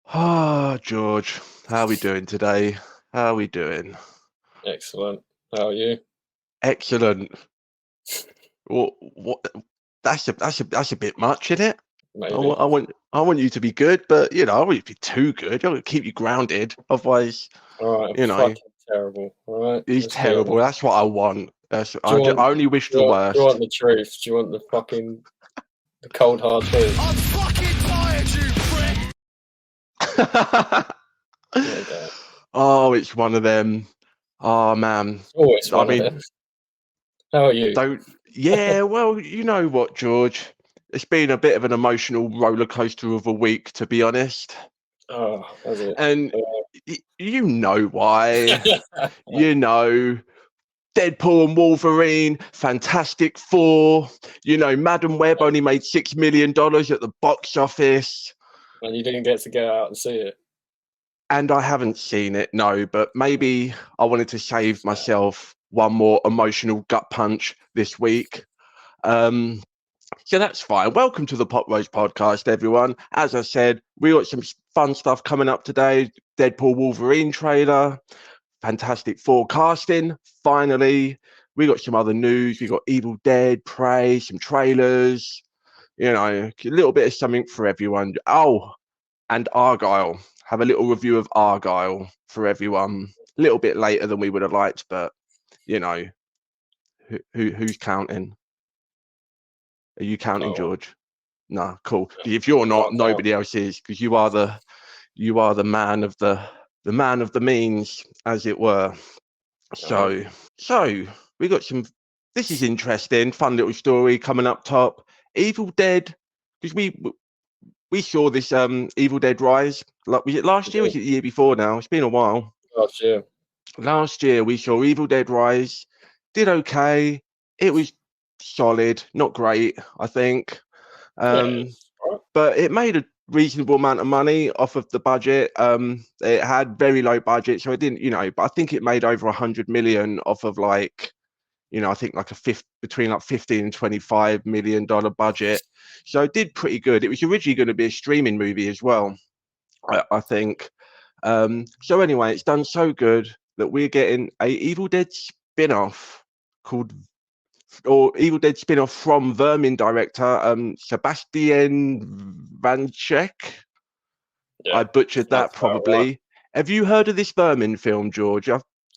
Ah, George, how are we doing today? How are we doing? Excellent. How are you? Excellent. What? That's a bit much, isn't it? I Maybe. want, I want, I want you to be good, but I want you to be too good. I want to keep you grounded. Otherwise, All right, I'm you know, fucking terrible. All right, he's let's be terrible. honest. That's what I want. Do you I want? only wish Do you the want? Do you want worst. the truth? Do you want the cold hard truth? I'm fucking tired, you prick! There you go. Oh, it's one of them. Oh man. It's always I one of mean, them. How are you? don't. Yeah, well, you know what, George? It's been a bit of an emotional roller coaster of a week, to be honest. Oh, that's it. And you know why. You know, Deadpool and Wolverine, Fantastic Four. Madam Web only made $6 million at the box office. And you didn't get to go out and see it. And I haven't seen it, no, but maybe I wanted to save myself one more emotional gut punch this week. So that's fine. Welcome to the Poproast podcast, everyone. As I said, we got some fun stuff coming up today. Deadpool Wolverine trailer, Fantastic Four casting. Finally, we got some other news. We got Evil Dead, Prey, some trailers. A little bit of something for everyone. Oh, and Argylle. Have a little review of Argylle for everyone. A little bit later than we would have liked, but who's counting? Are you counting, Oh, George? No, cool. If you're not, nobody else is, because you are the man of the means, as it were. So we got some. This is interesting, fun little story coming up top. Evil Dead, because we saw this Evil Dead Rise. Like, was it last year? Or was it the year before? Now it's been a while. last year. Last year we saw Evil Dead Rise. Did okay. It was solid, not great, I think. Yeah. But it made a reasonable amount of money off of the budget. It had very low budget, so it didn't, but I think it made over 100 million off of I think like between like 15 and 25 million dollar budget. So it did pretty good. It was originally going to be a streaming movie as well, I think. So anyway, it's done so good that we're getting a Evil Dead spin-off called or Evil Dead spin-off from Vermin director Sebastian Vanchek. Yeah. I butchered that probably. Have you heard of this Vermin film, George?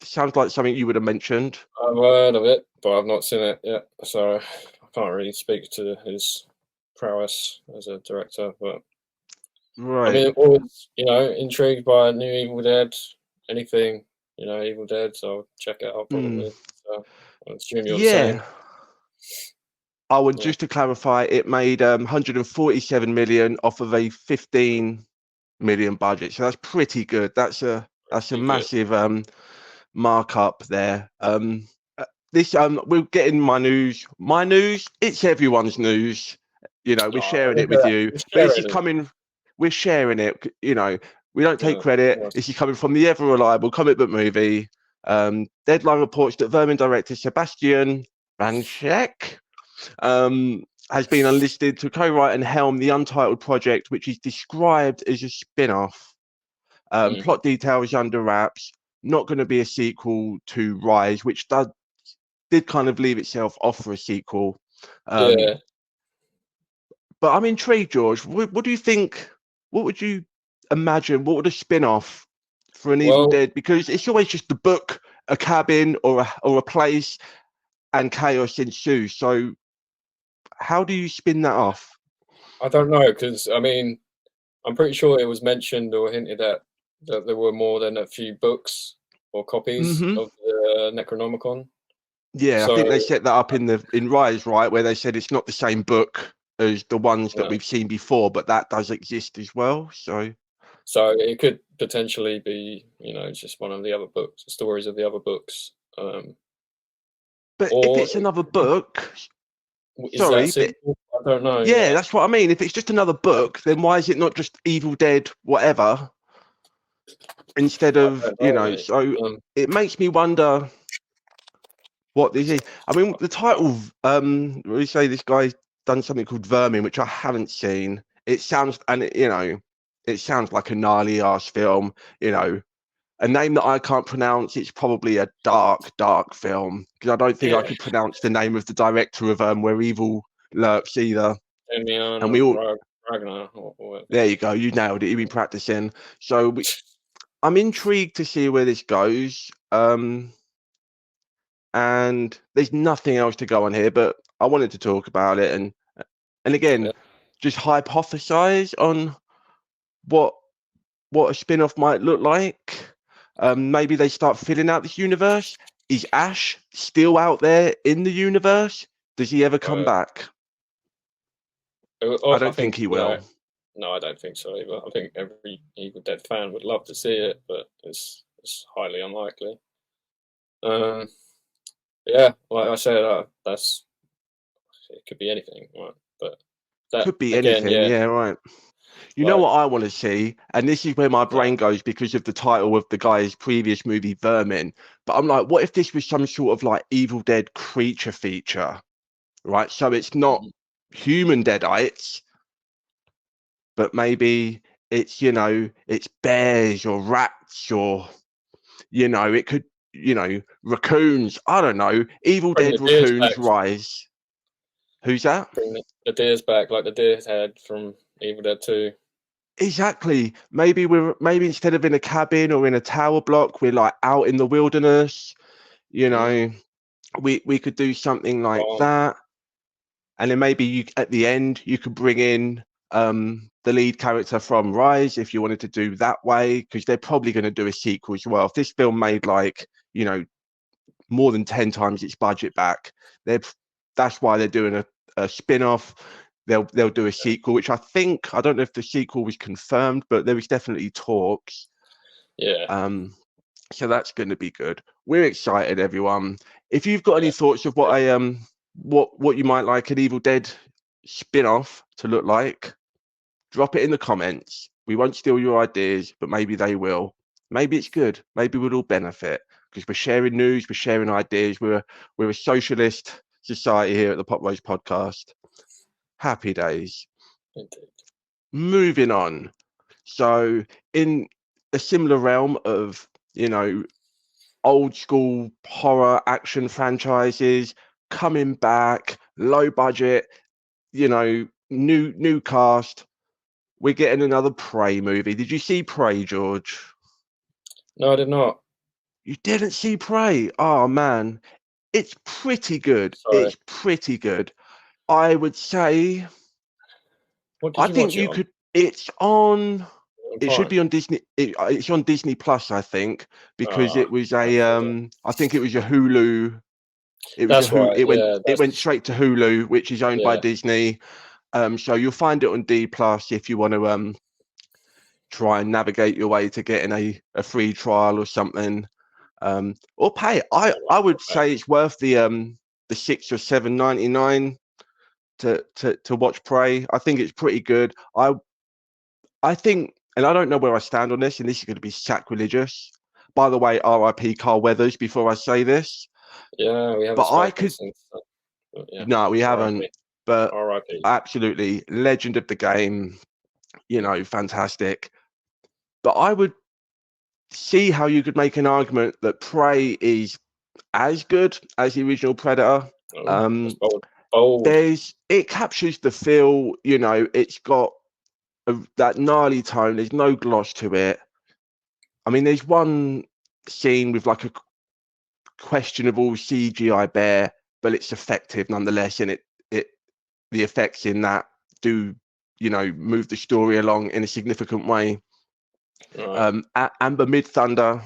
Sounds like something you would have mentioned. I've heard of it, but I've not seen it yet, so I can't really speak to his prowess as a director. But Right. I mean, always, intrigued by new Evil Dead, anything, Evil Dead, so I'll check it out probably. So I assume you're the same. Oh, and just to clarify, it made 147 million off of a 15 million budget, so that's pretty good. That's a massive markup there. This we're getting my news. It's everyone's news. We're sharing it with you. But this is coming. We're sharing it. We don't take credit. This is coming from the ever reliable comic book movie. Deadline reports that Vermin director Sebastian Vanchek has been enlisted to co-write and helm the untitled project, which is described as a spin-off. Plot details under wraps. Not going to be a sequel to Rise, which did kind of leave itself off for a sequel. But I'm intrigued, George. What do you think? What would you imagine? What would a spin-off for an Evil Dead? Because it's always just a book, a cabin, or a place, and chaos ensues. So how do you spin that off? I don't know, because I mean, I'm pretty sure it was mentioned or hinted at that there were more than a few books or copies of the Necronomicon. Yeah, so, I think they set that up in Rise, right, where they said it's not the same book as the ones that we've seen before, but that does exist as well. So it could potentially be, just one of the other books, the stories of the other books. But if it's another book, sorry, I don't know. Yeah, that's what I mean. If it's just another book, then why is it not just Evil Dead, whatever, instead of So it makes me wonder what this is. I mean, the title. We say this guy's done something called Vermin, which I haven't seen. It sounds, and it sounds like a gnarly ass film, you know. A name that I can't pronounce. It's probably a dark film, because I don't think I could pronounce the name of the director of Where Evil Lurks either. And we all Ragnar. there you go. You nailed it. You've been practicing. So I'm intrigued to see where this goes. And there's nothing else to go on here, but I wanted to talk about it and again, just hypothesize on what a spin-off might look like. Maybe they start filling out this universe. Is Ash still out there in the universe? Does he ever come back? I don't think he will. No, I don't think so either. I think every Evil Dead fan would love to see it, but it's highly unlikely. Yeah, like I said, it could be anything, right? But that could be again, anything. Yeah, right. You know what I want to see, and this is where my brain goes because of the title of the guy's previous movie, Vermin. But I'm like, what if this was some sort of like Evil Dead creature feature, right? So it's not human deadites, but maybe it's, you know, it's bears or rats or, you know, it could, you know, raccoons. I don't know. Evil Dead Raccoons Rise. Who's that? Bring the deers back, like the deer head from Evil Dead 2. Exactly. Maybe instead of in a cabin or in a tower block, we're like out in the wilderness. You know, we could do something like that. And then maybe at the end you could bring in the lead character from Rise if you wanted to do that way, because they're probably going to do a sequel as well. If this film made like, you know, more than 10 times its budget back, that's why they're doing a spin-off. They'll do a sequel, which I don't know if the sequel was confirmed, but there was definitely talks. Yeah. So that's going to be good. We're excited, everyone. If you've got any thoughts of what what you might like an Evil Dead spin-off to look like, drop it in the comments. We won't steal your ideas, but maybe they will. Maybe it's good. Maybe we'll all benefit because we're sharing news, we're sharing ideas. We're a socialist society here at the Poproast podcast. Happy days. Indeed. Moving on. So in a similar realm of, you know, old school horror action franchises coming back, low budget, you know, new cast, we're getting another Prey movie. Did you see Prey, George? No, I did not. You didn't see Prey? Oh man, it's pretty good. Sorry. It's pretty good. I would say. I think you could. It's on. It should be on Disney. It's on Disney Plus, I think, because it was a. I think it was a Hulu. It was right. It went straight to Hulu, which is owned by Disney. So you'll find it on D Plus if you want to try and navigate your way to getting a free trial or something, or pay. I would say it's worth the $6 or $7.99 to watch Prey. I think it's pretty good. I think, and I don't know where I stand on this, and this is going to be sacrilegious. By the way, R.I.P. Carl Weathers. Before I say this, yeah, we haven't. But I could. No, we haven't. But R.I.P. Absolutely legend of the game. You know, fantastic. But I would see how you could make an argument that Prey is as good as the original Predator. Bold. It captures the feel. You know, it's got that gnarly tone. There's no gloss to it. I mean, there's one scene with like a questionable CGI bear, but it's effective nonetheless, and the effects in that do, you know, move the story along in a significant way. Right. Amber Midthunder,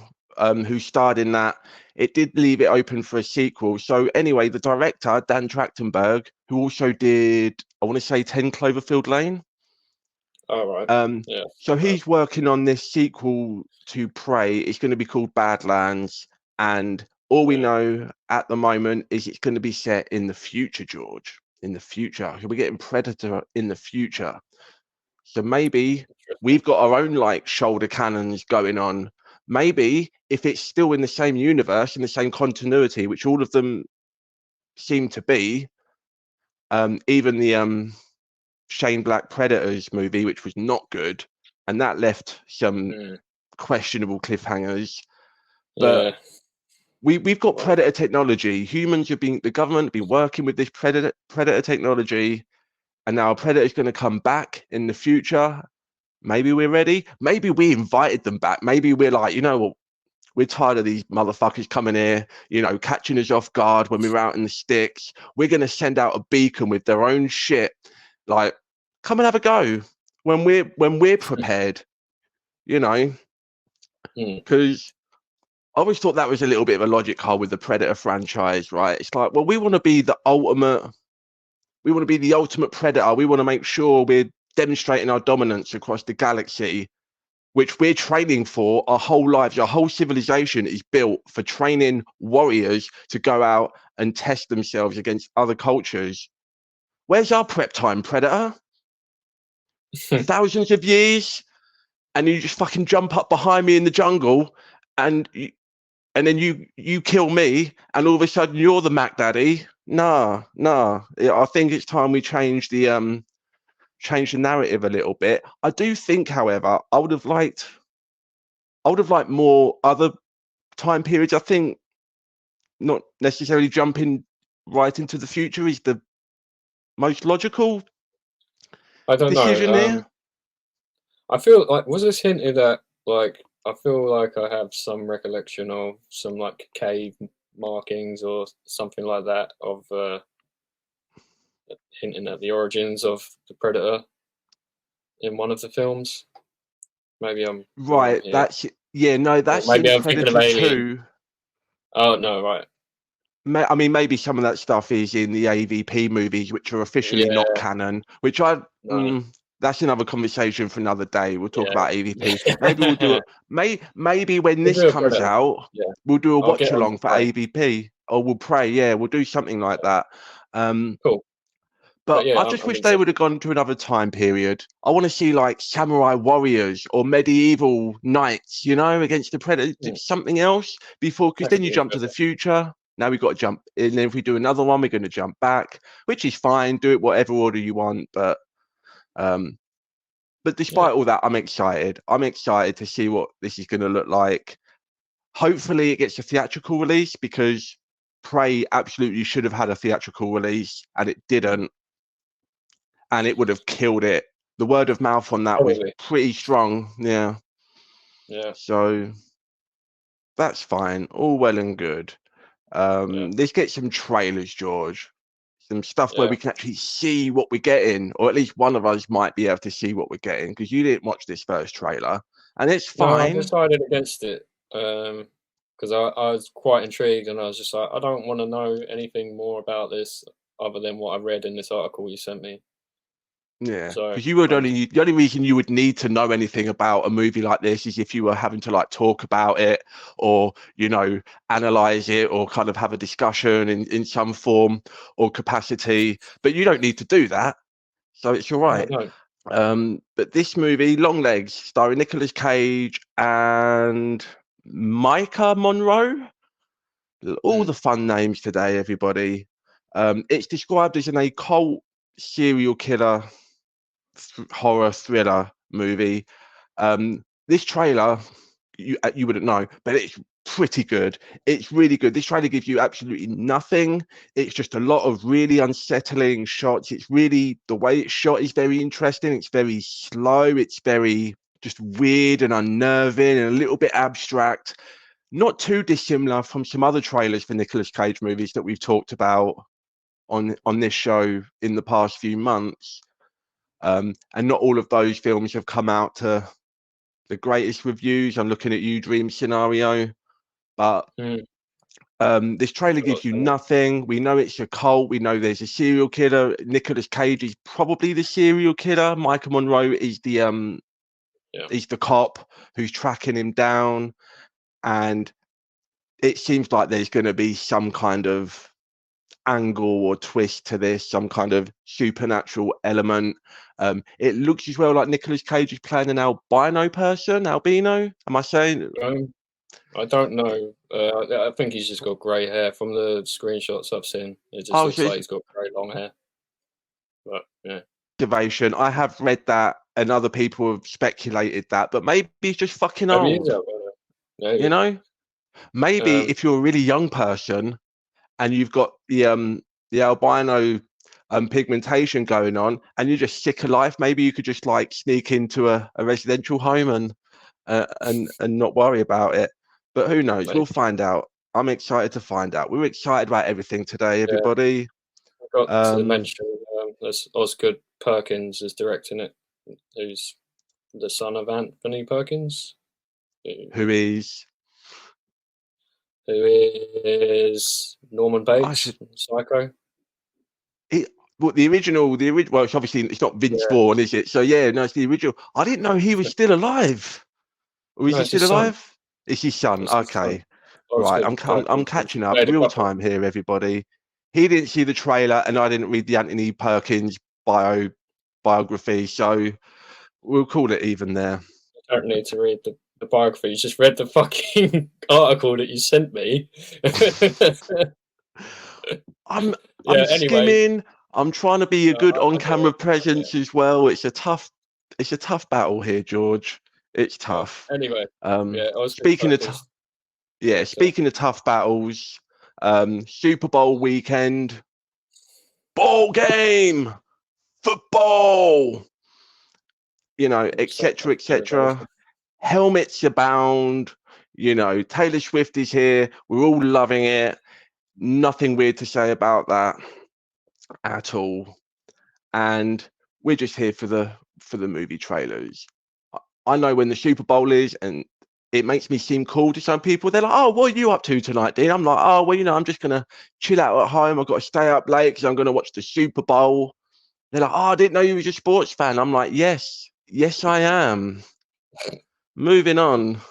who starred in that, it did leave it open for a sequel. So anyway, the director Dan Trachtenberg, who also did, I want to say 10 Cloverfield Lane. Oh, right. So he's working on this sequel to Prey. It's going to be called Badlands, and all we know at the moment is it's going to be set in the future, George. In the future, we're getting Predator in the future. So maybe we've got our own like shoulder cannons going on. Maybe if it's still in the same universe, in the same continuity, which all of them seem to be, even the Shane Black Predators movie, which was not good, and that left some questionable cliffhangers. But Yeah. we've got predator technology. The government have been working with this predator technology, and now a predator is going to come back in the future. Maybe we're ready. Maybe we invited them back. Maybe we're like, you know what? We're tired of these motherfuckers coming here, you know, catching us off guard when we're out in the sticks. We're going to send out a beacon with their own shit. Like, come and have a go when we're prepared, you know, because I always thought that was a little bit of a logic hole with the Predator franchise, right? It's like, well, we want to be the ultimate predator. We want to make sure we're demonstrating our dominance across the galaxy, which we're training for our whole lives. Our whole civilization is built for training warriors to go out and test themselves against other cultures. Where's our prep time, Predator? Thousands of years, and you just fucking jump up behind me in the jungle, and then you kill me, and all of a sudden you're the Mac Daddy. Nah. I think it's time we change the narrative a little bit. I do think, however, I would have liked more other time periods. I think not necessarily jumping right into the future is the most logical decision there. I feel like, was this hinted at, like, I feel like I have some recollection of some like cave markings or something like that of hinting at the origins of the Predator in one of the films. Maybe I'm right. That's maybe in I'm thinking of Predator Alien. 2. Oh no, right. I mean, maybe some of that stuff is in the AVP movies, which are officially not canon. Which that's another conversation for another day. We'll talk about AVP. Maybe we'll do it. Maybe when this comes out, we'll do a watch along for AVP, or we'll pray. Yeah, we'll do something like that. Cool. But I just wish they would have gone to another time period. I want to see like samurai warriors or medieval knights, you know, against the Predator. Something else before, because then you jump to the future. Now we've got to jump in. If we do another one, we're going to jump back, which is fine. Do it whatever order you want. But despite all that, I'm excited. I'm excited to see what this is going to look like. Hopefully it gets a theatrical release, because Prey absolutely should have had a theatrical release, and it didn't. And it would have killed it. The word of mouth on that was pretty strong. Yeah. So that's fine. All well and good. Let's get some trailers, George. Some stuff where we can actually see what we're getting, or at least one of us might be able to see what we're getting, because you didn't watch this first trailer, and it's fine. No, I decided against it because I was quite intrigued, and I was just like, I don't want to know anything more about this other than what I read in this article you sent me. Yeah, because the only reason you would need to know anything about a movie like this is if you were having to like talk about it, or, you know, analyze it, or kind of have a discussion in some form or capacity. But you don't need to do that, so it's all right. But this movie, Longlegs, starring Nicolas Cage and Micah Monroe, all the fun names today, everybody. It's described as an occult serial killer horror thriller movie. This trailer, you wouldn't know, but it's pretty good. It's really good. This trailer gives you absolutely nothing. It's just a lot of really unsettling shots. It's really, the way it's shot is very interesting. It's very slow. It's very just weird and unnerving and a little bit abstract. Not too dissimilar from some other trailers for Nicolas Cage movies that we've talked about on this show in the past few months. And not all of those films have come out to the greatest reviews. I'm looking at you, Dream Scenario. But this trailer gives you nothing. We know it's a cult. We know there's a serial killer. Nicolas Cage is probably the serial killer. Michael Monroe is the cop who's tracking him down. And it seems like there's going to be some kind of angle or twist to this, some kind of supernatural element. It looks as well like Nicolas Cage is playing an albino. Am I saying? I don't know. I think he's just got grey hair from the screenshots I've seen. It just looks like he's got very long hair. But yeah. I have read that and other people have speculated that, but maybe he's just fucking Maybe old. he's out there. You know, maybe if you're a really young person and you've got the albino pigmentation going on, and you're just sick of life, maybe you could just like sneak into a residential home and not worry about it. But who knows? Maybe. We'll find out. I'm excited to find out. We're excited about everything today, everybody. I got to mention Osgood Perkins is directing it, who's the son of Anthony Perkins, who is Norman Bates, Psycho. Well, the original. Well, it's obviously it's not Vince Vaughn, is it? So yeah, no, it's the original. I didn't know he was still alive. Or is he still alive? It's his son. Okay, right. I'm catching up real time here, everybody. He didn't see the trailer, and I didn't read the Anthony Perkins biography, so we'll call it even there. You don't need to read the biography. You just read the fucking article that you sent me. I'm skimming. I'm trying to be a good on-camera presence as well. It's a tough battle here, George. It's tough. Anyway, speaking of tough battles, Super Bowl weekend, ball game, football, etc., etc. Helmets abound. Taylor Swift is here. We're all loving it. Nothing weird to say about that at all. And we're just here for the movie trailers. I know when the Super Bowl is, and it makes me seem cool to some people. They're like, "Oh, what are you up to tonight, Dean?" I'm like, "Oh, well, I'm just gonna chill out at home. I've got to stay up late because I'm gonna watch the Super Bowl." They're like, "Oh, I didn't know you was a sports fan." I'm like, yes, I am. Moving on.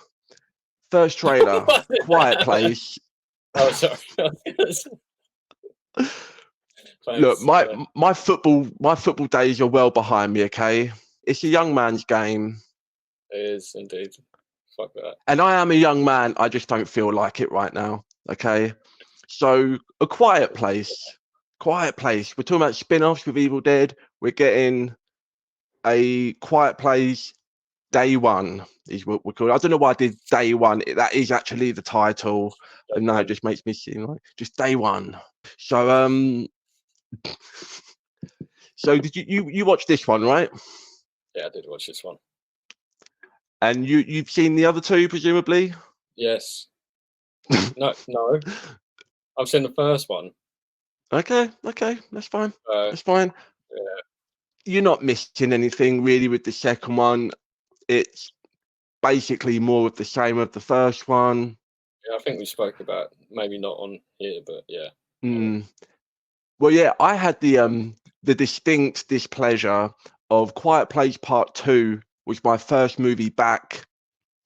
First trailer, Quiet Place. Oh, sorry. Look, my football days are well behind me. Okay, it's a young man's game. It is indeed. Fuck that. And I am a young man. I just don't feel like it right now. Okay, so a Quiet Place. We're talking about spin-offs with Evil Dead. We're getting a Quiet Place Day One is what we're called. I don't know why I did Day One. That is actually the title, and now it just makes me seem like just Day One. So so did you watch this one, right? Yeah, I did watch this one. And you've seen the other two, presumably? Yes. No. I've seen the first one. Okay, that's fine. That's fine. Yeah. You're not missing anything really with the second one. It's basically more of the same of the first one. Yeah, I think we spoke about maybe not on here, but yeah. Well, yeah, I had the distinct displeasure of Quiet Place Part 2, which was my first movie back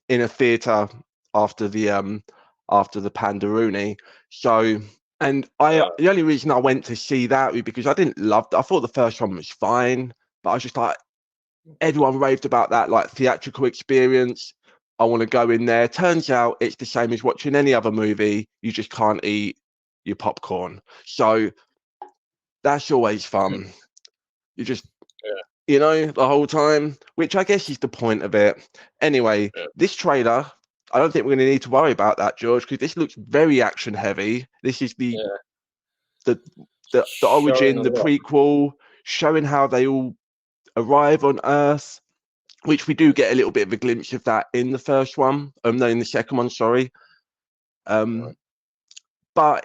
in a theatre after the Pandaroonie. So, and the only reason I went to see that was because I thought the first one was fine, but I was just like, everyone raved about that like theatrical experience. I want to go in there. Turns out it's the same as watching any other movie. You just can't eat your popcorn. So that's always fun. You just, the whole time, which I guess is the point of it. Anyway, this trailer, I don't think we're going to need to worry about that, George, because this looks very action heavy. This is the origin, the prequel, showing how they all arrive on Earth, which we do get a little bit of a glimpse of that in the first one. No, in the second one, sorry. But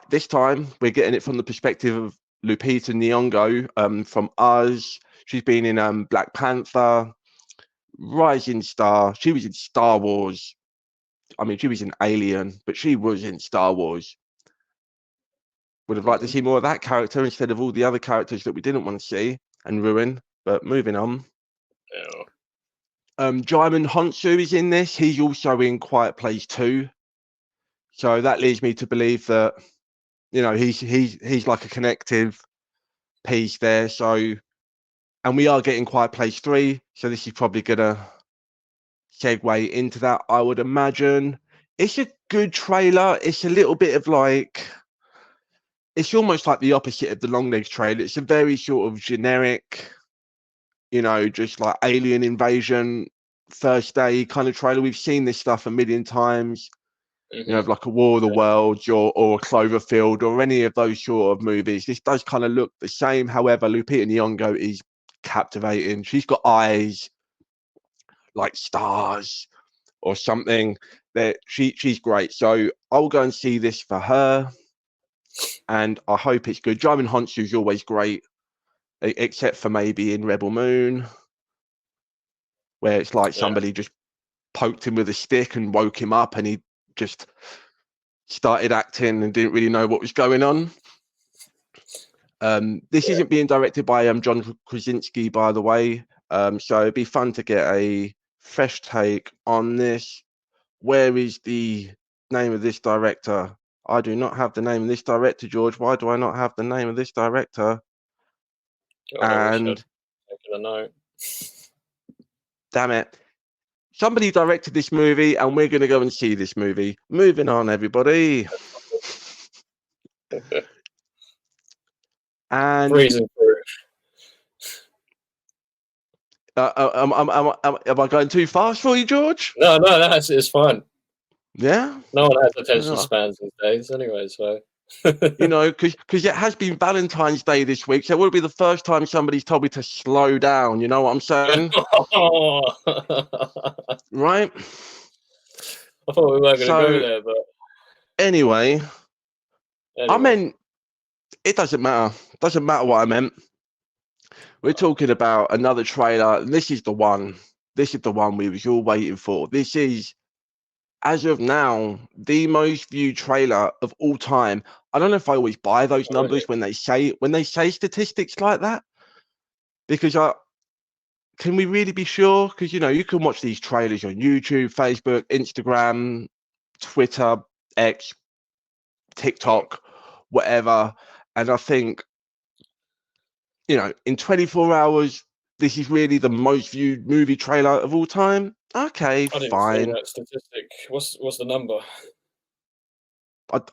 this time we're getting it from the perspective of Lupita Nyong'o from Us. She's been in Black Panther, rising star. She was in Star Wars. I mean, she was in Alien, but she was in Star Wars. Would have liked to see more of that character instead of all the other characters that we didn't want to see and ruin. But moving on. Jaimin Honsu is in this. He's also in Quiet Place 2. So that leads me to believe that, he's like a connective piece there. So, and we are getting Quiet Place 3. So this is probably going to segue into that, I would imagine. It's a good trailer. It's a little bit of like, it's almost like the opposite of the Longlegs trailer. It's a very sort of generic you know, just like alien invasion, first day kind of trailer. We've seen this stuff a million times. You know, like a War of the Worlds or a Cloverfield or any of those sort of movies. This does kind of look the same. However, Lupita Nyong'o is captivating. She's got eyes like stars or something. That she's great. So I'll go and see this for her, and I hope it's good. Djimon Hounsou's always great, except for maybe in Rebel Moon, where it's like somebody just poked him with a stick and woke him up, and he just started acting and didn't really know what was going on. This isn't being directed by John Krasinski, by the way. So it'd be fun to get a fresh take on this. Where is the name of this director? I do not have the name of this director, George. Why do I not have the name of this director? And damn it. Somebody directed this movie, and we're going to go and see this movie. Moving on, everybody. And am I going too fast for you, George? No, it's fun. Yeah. No one has attention spans these days, anyway. So you know, because it has been Valentine's Day this week, so it would be the first time somebody's told me to slow down. You know what I'm saying? Right? I thought we weren't going to go there, but anyway, I meant it doesn't matter. Doesn't matter what I meant. We're talking about another trailer, and this is the one. This is the one we was all waiting for. This is, as of now, the most viewed trailer of all time. I don't know if I always buy those numbers when they say statistics like that, because can we really be sure? Because you know, you can watch these trailers on YouTube, Facebook, Instagram, Twitter, X, TikTok, whatever, and I think, you know, in 24 hours, this is really the most viewed movie trailer of all time. Okay, fine. See that statistic. What's the number? That's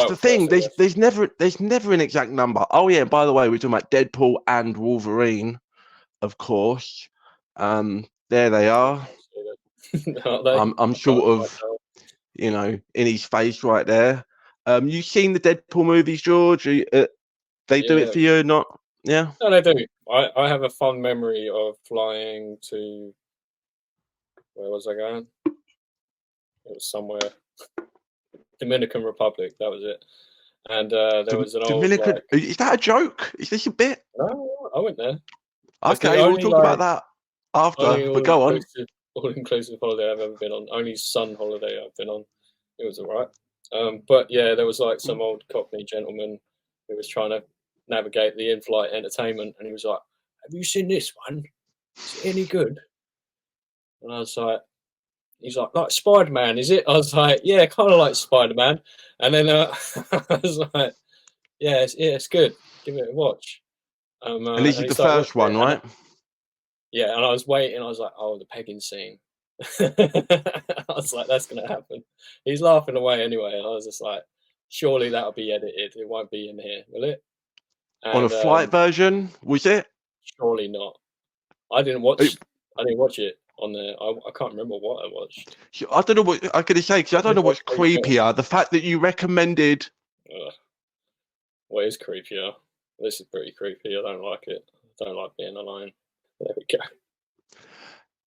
the thing. There's never an exact number. Oh yeah, and by the way, we're talking about Deadpool and Wolverine, of course. There they are. I'm sort of, you know, in his face right there. You seen the Deadpool movies, George? They do it for you, not? Yeah. No, they do. I have a fond memory of flying to, where was I going? It was somewhere. Dominican Republic, that was it. And there was an Dominican. old. Is that a joke? Is this a bit? No, I went there. Okay, we'll talk about that after. But go on. All-inclusive holiday I've ever been on. Only sun holiday I've been on. It was alright. But yeah, there was like some old Cockney gentleman who was trying to navigate the in-flight entertainment, and he was like, "Have you seen this one? Is it any good?" And I was like, he's like Spider-Man, is it? I was like, yeah, kind of like Spider-Man. And then I was like, yeah, it's good. Give it a watch. And this is the first one, right? Yeah, and I was waiting. I was like, oh, the pegging scene. I was like, that's going to happen. He's laughing away anyway. And I was just like, surely that'll be edited. It won't be in here, will it? And, on a flight version, was it? Surely not. I didn't watch it on the. I can't remember what I watched. I don't know what I could say, because I don't know what's creepier. The fact that you recommended. What is creepier? This is pretty creepy. I don't like it. I don't like being alone. There we go.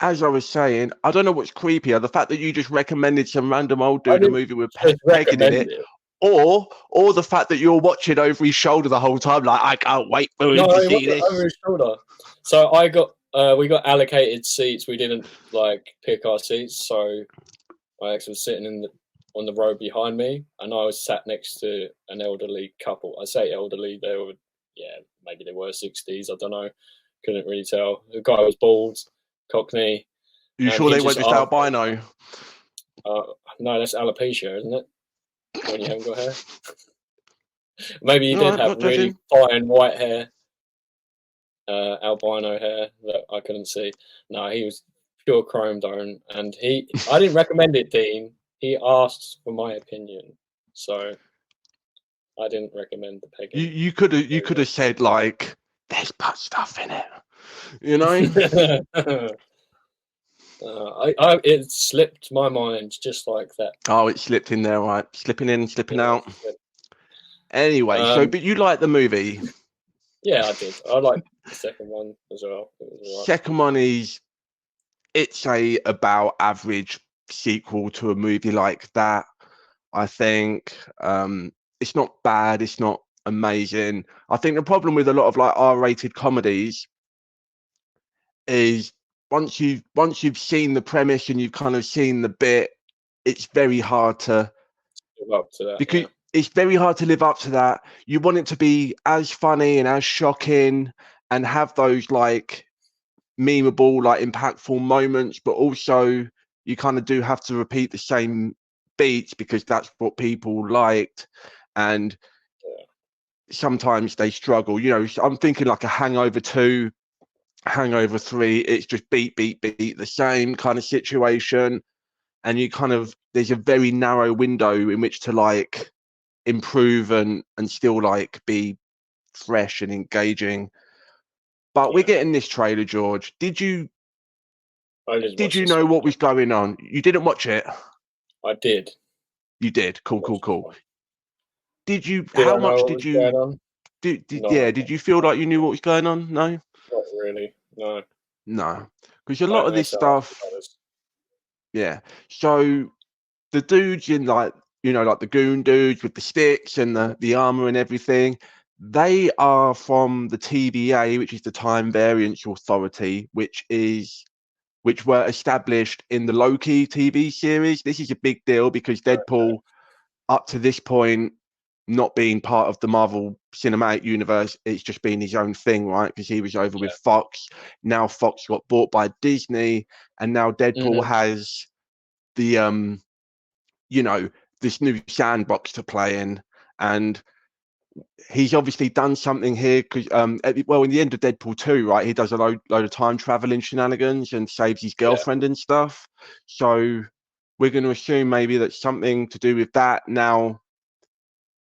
As I was saying, I don't know what's creepier. The fact that you just recommended some random old dude a movie with pegging in it. Or the fact that you're watching over his shoulder the whole time, like, I can't wait for him to see this. Over his shoulder. So we got allocated seats. We didn't pick our seats, so I actually was sitting on the row behind me, and I was sat next to an elderly couple. I say elderly, they were maybe they were 60s. I don't know, couldn't really tell. The guy was bald, Cockney. Are you sure they weren't just albino? No, that's alopecia, isn't it? When you haven't got hair. Maybe he did have really fine white hair, albino hair that I couldn't see. No, he was pure chrome dome, and I didn't recommend it, Dean. He asked for my opinion, so I didn't recommend the pegging. You could have said there's butt stuff in it. You know? It slipped my mind just like that. Oh, it slipped in there, right? Slipping in, slipping Yeah, out. Anyway, but you like the movie. Yeah, I did. I liked the second one as well. It was all right. Second one is, it's a about average sequel to a movie like that. I think it's not bad. It's not amazing. I think the problem with a lot of like R-rated comedies is once you've seen the premise and you've kind of seen the bit, it's very hard to Live up to that, because it's very hard to live up to that. You want it to be as funny and as shocking and have those like memeable, like impactful moments, but also you kind of do have to repeat the same beats because that's what people liked. And sometimes they struggle. You know, I'm thinking like a Hangover 2, Hangover 3, it's just beat, the same kind of situation. And you kind of, there's a very narrow window in which to like improve and still like be fresh and engaging. But we're getting this trailer, George. Did you know what was going on? You didn't watch it? I did. You did. Cool. Did you? Did how I know much what did was you? going on? Did you feel like you knew what was going on? No. Not really. No. Because a lot of this stuff. Yeah. So the dudes in like, you know, like the goon dudes with the sticks and the armor and everything, they are from the TVA, which is the Time Variance Authority, which were established in the Loki TV series. This is a big deal because Deadpool, up to this point, not being part of the Marvel Cinematic Universe, it's just been his own thing, right? Because he was over with Fox. Now Fox got bought by Disney, and now Deadpool has the you know, this new sandbox to play in, and he's obviously done something here because well, in the end of Deadpool 2, right, he does a load of time traveling shenanigans and saves his girlfriend and stuff. So we're going to assume maybe that's something to do with that. Now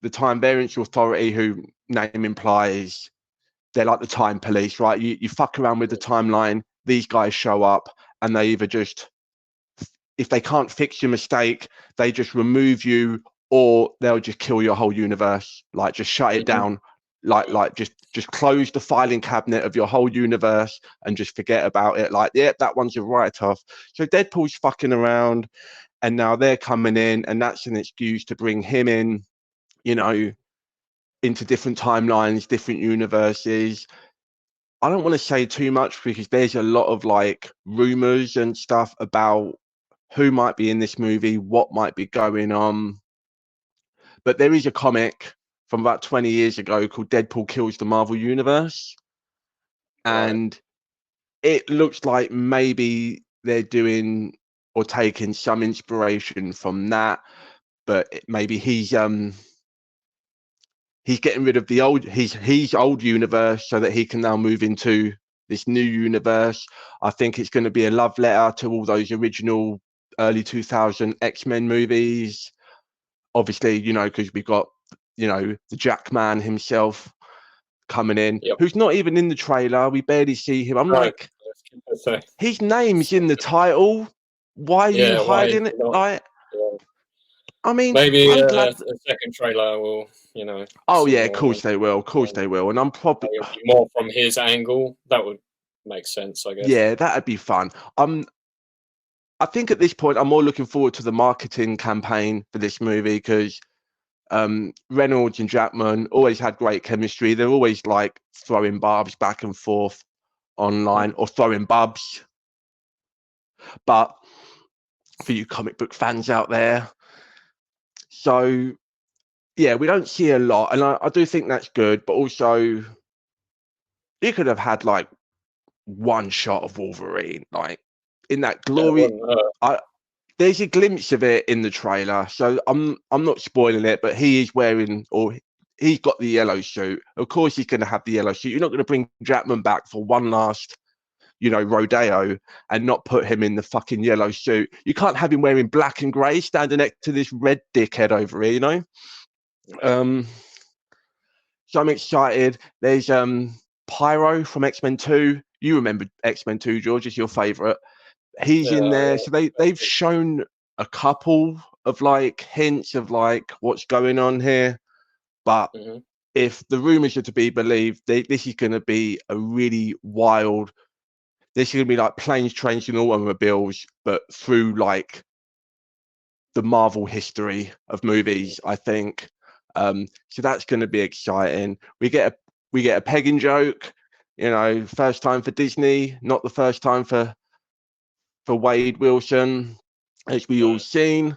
the Time Variance Authority, who name implies, they're like the time police, right? You fuck around with the timeline, these guys show up, and they either just, if they can't fix your mistake, they just remove you, or they'll just kill your whole universe, like just shut it down, like just close the filing cabinet of your whole universe and just forget about it. Like, yeah, that one's a write-off. So Deadpool's fucking around, and now they're coming in, and that's an excuse to bring him in, you know, into different timelines, different universes. I don't want to say too much because there's a lot of like rumors and stuff about who might be in this movie, what might be going on. But there is a comic from about 20 years ago called Deadpool Kills the Marvel Universe. And it looks like maybe they're doing or taking some inspiration from that. But maybe he's getting rid of the old his old universe so that he can now move into this new universe. I think it's going to be a love letter to all those original early 2000 X-Men movies. Obviously, you know, because we've got, you know, the Jackman himself coming in, who's not even in the trailer. We barely see him. I'm like, his name's in the title. Why are you hiding it? Like, I mean, maybe a second trailer will, you know. Oh yeah, of course they will. Of course they will. And I'm probably more from his angle. That would make sense, I guess. Yeah, that'd be fun. I think at this point I'm more looking forward to the marketing campaign for this movie because Reynolds and Jackman always had great chemistry. They're always like throwing barbs back and forth online or throwing bubs. But for you comic book fans out there, so yeah, we don't see a lot, and I do think that's good. But also, you could have had like one shot of Wolverine, like in that glory. There's a glimpse of it in the trailer, so I'm not spoiling it, but he is wearing, or he's got the yellow suit. Of course he's going to have the yellow suit. You're not going to bring Jackman back for one last, you know, rodeo and not put him in the fucking yellow suit. You can't have him wearing black and grey standing next to this red dickhead over here, you know. So I'm excited. There's Pyro from X-Men 2. You remember X-Men 2, George, is your favourite. He's in there. So they've shown a couple of like hints of like what's going on here. But if the rumours are to be believed, this is going to be a really wild. This is going to be like planes, trains, and automobiles, but through like the Marvel history of movies, I think. So that's going to be exciting. We get a pegging joke, first time for Disney, not the first time for Wade Wilson, as we all seen.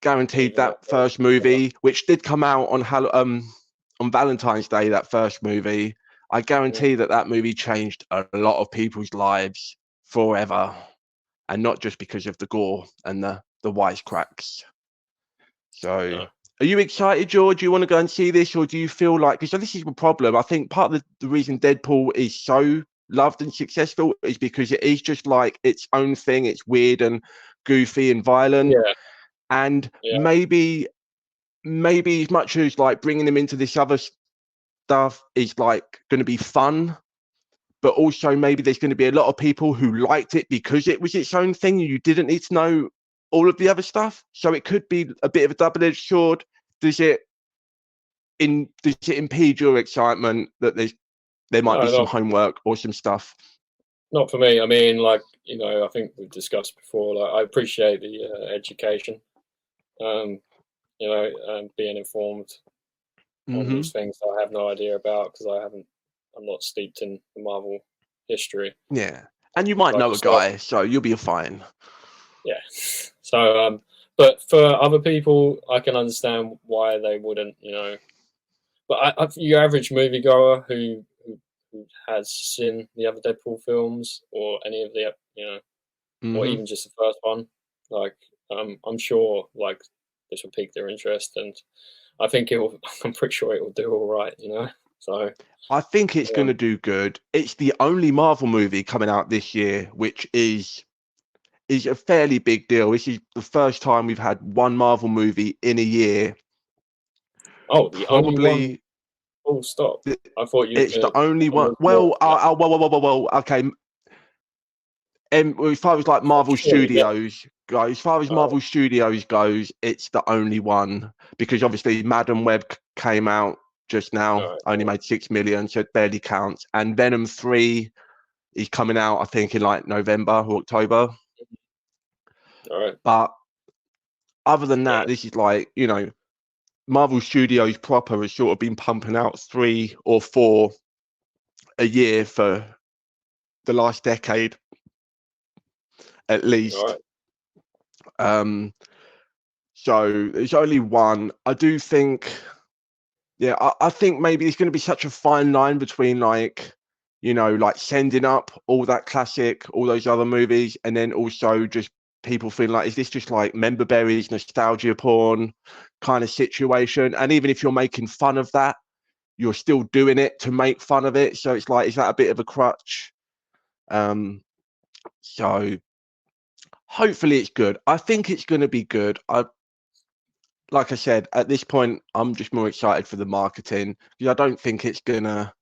Guaranteed that first movie, which did come out on Valentine's Day, that first movie, I guarantee that movie changed a lot of people's lives forever, and not just because of the gore and the wisecracks. So, are you excited, George? Do you want to go and see this, or do you feel like, because this is the problem, I think part of the reason Deadpool is so loved and successful is because it is just like its own thing. It's weird and goofy and violent. And maybe as much as like bringing them into this other stuff is like going to be fun, but also maybe there's going to be a lot of people who liked it because it was its own thing. You didn't need to know all of the other stuff. So it could be a bit of a double-edged sword. Does it impede your excitement that there might be some homework or some stuff? Not for me. I mean, like, I think we've discussed before, like, I appreciate the education, being informed on these things that I have no idea about because I'm not steeped in the Marvel history. Yeah. And you might know a guy, so you'll be fine. Yeah. So, but for other people, I can understand why they wouldn't, But your average moviegoer who has seen the other Deadpool films or any of the, or even just the first one, like, I'm sure, like, this will pique their interest, and I think I'm pretty sure it will do all right, So I think it's going to do good. It's the only Marvel movie coming out this year, which is a fairly big deal. This is the first time we've had one Marvel movie in a year. Oh, the only one. Full stop. I thought it's the only one. Well, okay. As far as like Marvel Studios goes, Marvel Studios goes, it's the only one because obviously Madam Web came out just now, only made 6 million, so it barely counts. And Venom 3 is coming out, I think, in like November or October. All right. But other than that, this is like, Marvel Studios proper has sort of been pumping out 3 or 4 a year for the last decade, at least. Right. So there's only one. I do think, I think maybe there's going to be such a fine line between like, like sending up all that classic, all those other movies, and then also just people feeling like, is this just like member berries, nostalgia porn kind of situation? And even if you're making fun of that, you're still doing it to make fun of it. So it's like, is that a bit of a crutch? So hopefully it's good. I think it's going to be good. Like I said, at this point, I'm just more excited for the marketing because I don't think it's not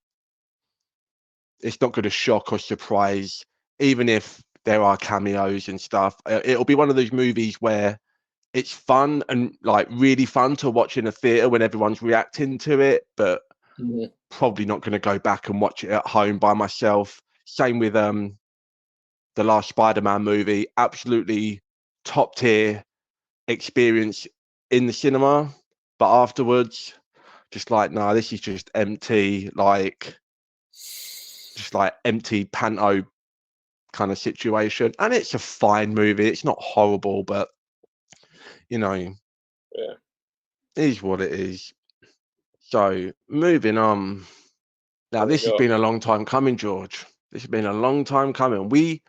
going to shock or surprise, even if there are cameos and stuff. It'll be one of those movies where it's fun and like really fun to watch in a theater when everyone's reacting to it, but probably not going to go back and watch it at home by myself. Same with the last Spider-Man movie, absolutely top tier experience in the cinema, but afterwards, just like, no, this is just empty, just like empty panto kind of situation. And it's a fine movie. It's not horrible, but it is what it is. So moving on. Now, this has been a long time coming, George. This has been a long time coming. Because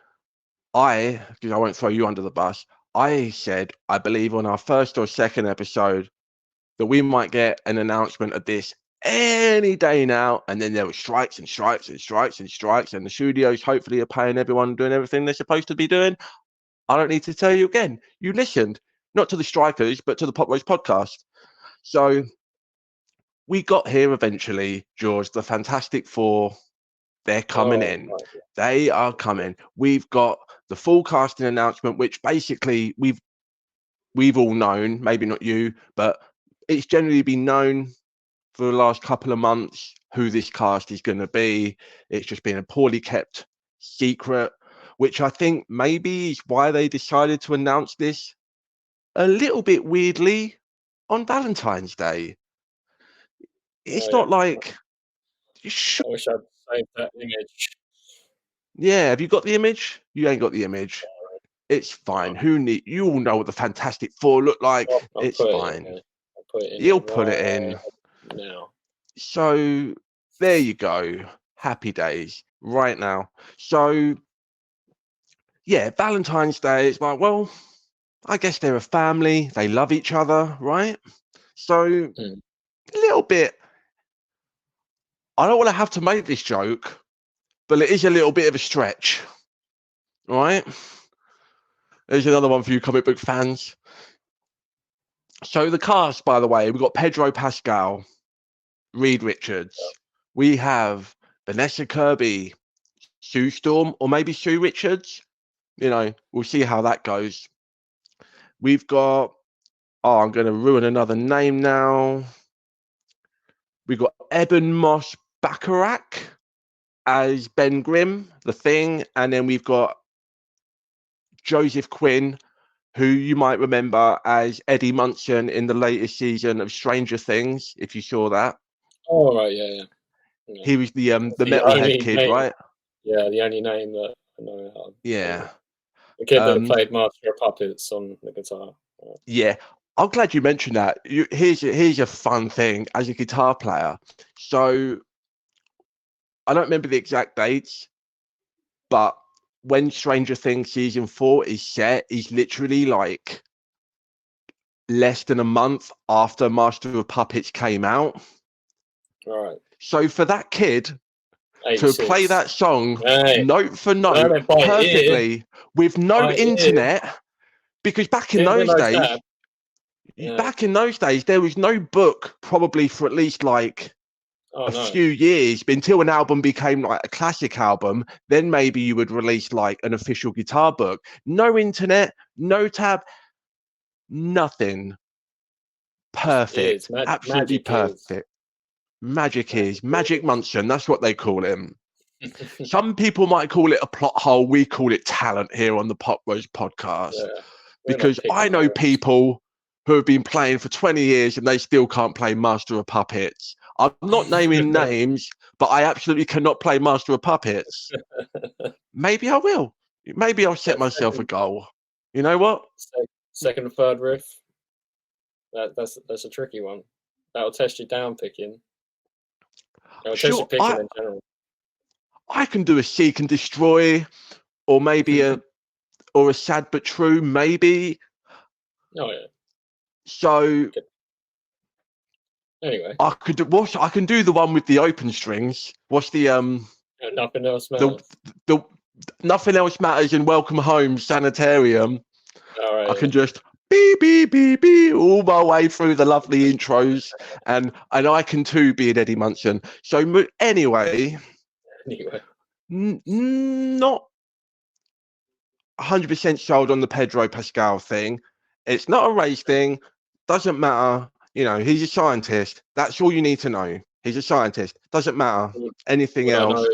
I won't throw you under the bus, I said, I believe on our first or second episode, that we might get an announcement of this any day now. And then there were strikes and strikes and strikes and strikes. And the studios hopefully are paying everyone doing everything they're supposed to be doing. I don't need to tell you again. You listened, not to the strikers, but to the Poproast podcast. So we got here eventually, George. The Fantastic Four, they're coming in. Right. They are coming. We've got the full casting announcement, which basically we've all known, maybe not you, but it's generally been known for the last couple of months who this cast is going to be. It's just been a poorly kept secret, which I think maybe is why they decided to announce this a little bit weirdly on Valentine's Day. It's not like... I wish I'd saved that image. Yeah, have you got the image? You ain't got the image. It's fine. You all know what the Fantastic Four look like. It's fine. I'll put it in. You'll put it in now. So there you go. Happy days right now. So yeah, Valentine's Day, it's like, well, I guess they're a family. They love each other, right? So a little bit, I don't want to have to make this joke, but it is a little bit of a stretch, right? There's another one for you comic book fans. So the cast, by the way, we've got Pedro Pascal, Reed Richards. We have Vanessa Kirby, Sue Storm, or maybe Sue Richards. You know, we'll see how that goes. We've got, I'm going to ruin another name now. We've got Eben Moss Bacharach as Ben Grimm, the Thing. And then we've got Joseph Quinn, who you might remember as Eddie Munson in the latest season of Stranger Things, if you saw that. Oh, right, yeah. He was the metalhead kid, name, right? Yeah, the only name that I know. Yeah. The kid that played Master of Puppets on the guitar. Yeah. I'm glad you mentioned that. Here's a fun thing as a guitar player. So I don't remember the exact dates, but when Stranger Things season 4 is set, is literally like less than a month after Master of Puppets came out. Right. So for that kid 86. to play that song note for note perfectly with no internet, because back in those days, there was no book probably for at least like a few years until an album became like a classic album. Then maybe you would release like an official guitar book. No internet, no tab, nothing. Perfect. Absolutely perfect. Magic is Magic Munson. That's what they call him. Some people might call it a plot hole. We call it talent here on the Poproast podcast, because I know people who have been playing for 20 years and they still can't play Master of Puppets. I'm not naming names, but I absolutely cannot play Master of Puppets. Maybe I will. Maybe I'll set myself a goal. You know what? Second and third riff. That's a tricky one. That'll test your down picking. It'll test your picking in general. I can do a Seek and Destroy, or maybe a Sad But True, maybe. Oh yeah. So anyway, I can do the one with the open strings. What's the Nothing Else Matters. The Nothing Else Matters in Welcome Home Sanitarium. All right, I can just beep beep beep beep all my way through the lovely intros, and I can too be an Eddie Munson. So anyway. Not 100% sold on the Pedro Pascal thing. It's not a race thing. Doesn't matter. You know, he's a scientist. That's all you need to know. He's a scientist. Doesn't matter anything else.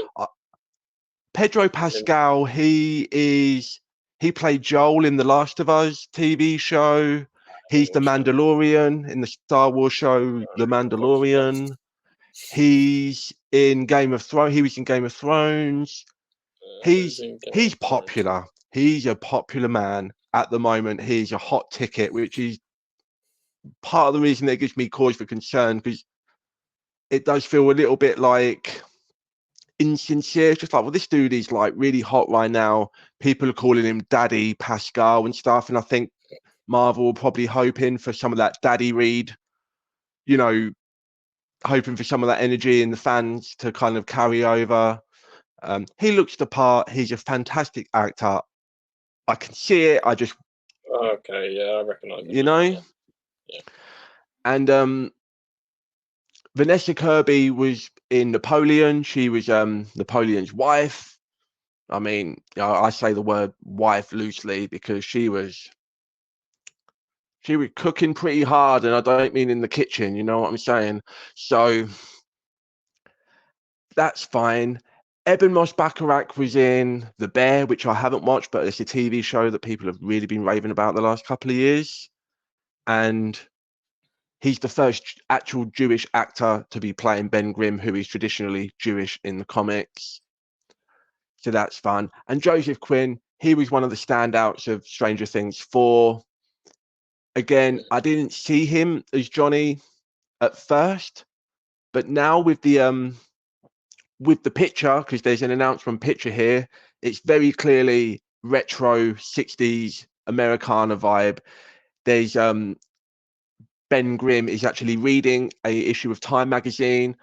Pedro Pascal, he played Joel in the Last of Us TV show. He's the Mandalorian in the Star Wars show, The Mandalorian. He's in Game of Thrones. He was in Game of Thrones. He's popular. He's a popular man at the moment. He's a hot ticket, which is part of the reason that gives me cause for concern, because it does feel a little bit like insincere. It's just like, well, this dude is like really hot right now. People are calling him Daddy Pascal and stuff. And I think Marvel will probably hoping for some of that Daddy Reed, you know, hoping for some of that energy in the fans to kind of carry over. He looks the part. He's a fantastic actor. I can see it. I just I recognize him. You know? Yeah. And Vanessa Kirby was in Napoleon. She was Napoleon's wife. I mean, I say the word wife loosely because she was cooking pretty hard, and I don't mean in the kitchen, you know what I'm saying? So that's fine. Eben Moss Bacharach was in The Bear, which I haven't watched, but it's a TV show that people have really been raving about the last couple of years. And he's the first actual Jewish actor to be playing Ben Grimm, who is traditionally Jewish in the comics. So that's fun. And Joseph Quinn, he was one of the standouts of Stranger Things 4. Again, I didn't see him as Johnny at first, but now with the picture, because there's an announcement picture here, it's very clearly retro 60s Americana vibe. There's Ben Grimm is actually reading a issue of Time magazine.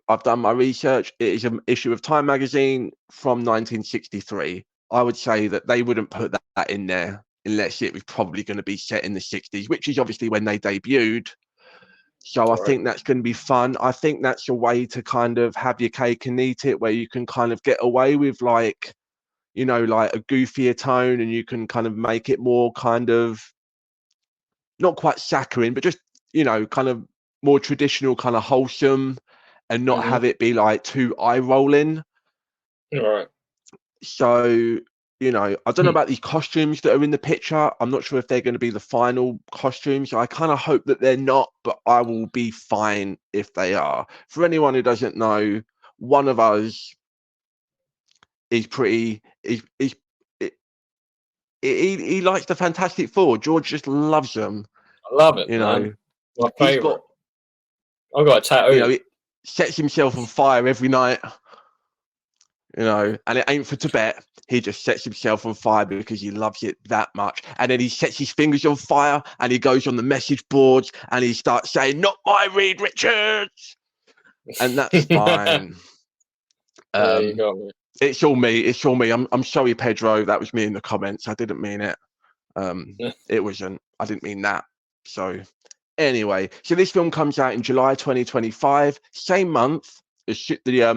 I've done my research. It is an issue of Time magazine from 1963. I would say that they wouldn't put that in there unless it was probably going to be set in the 60s, which is obviously when they debuted. So I think that's going to be fun. I think that's a way to kind of have your cake and eat it, where you can kind of get away with like, you know, like a goofier tone, and you can kind of make it more kind of not quite saccharine, but just, you know, kind of more traditional, kind of wholesome, and not have it be like too eye rolling. All right. So, you know, I don't know about these costumes that are in the picture. I'm not sure if they're going to be the final costumes. I kind of hope that they're not, but I will be fine if they are. For anyone who doesn't know, one of us is pretty, he likes the Fantastic Four. George just loves them. I love it, you man. know. My favourite. I've got a tattoo. You know, he sets himself on fire every night. You know, and it ain't for Tibet. He just sets himself on fire because he loves it that much. And then he sets his fingers on fire and he goes on the message boards and he starts saying, "Not my Reed Richards." And that's fine. You got me. It's all me. It's all me. I'm sorry, Pedro. That was me in the comments. I didn't mean it. It wasn't. I didn't mean that. So anyway, so this film comes out in July 2025, same month the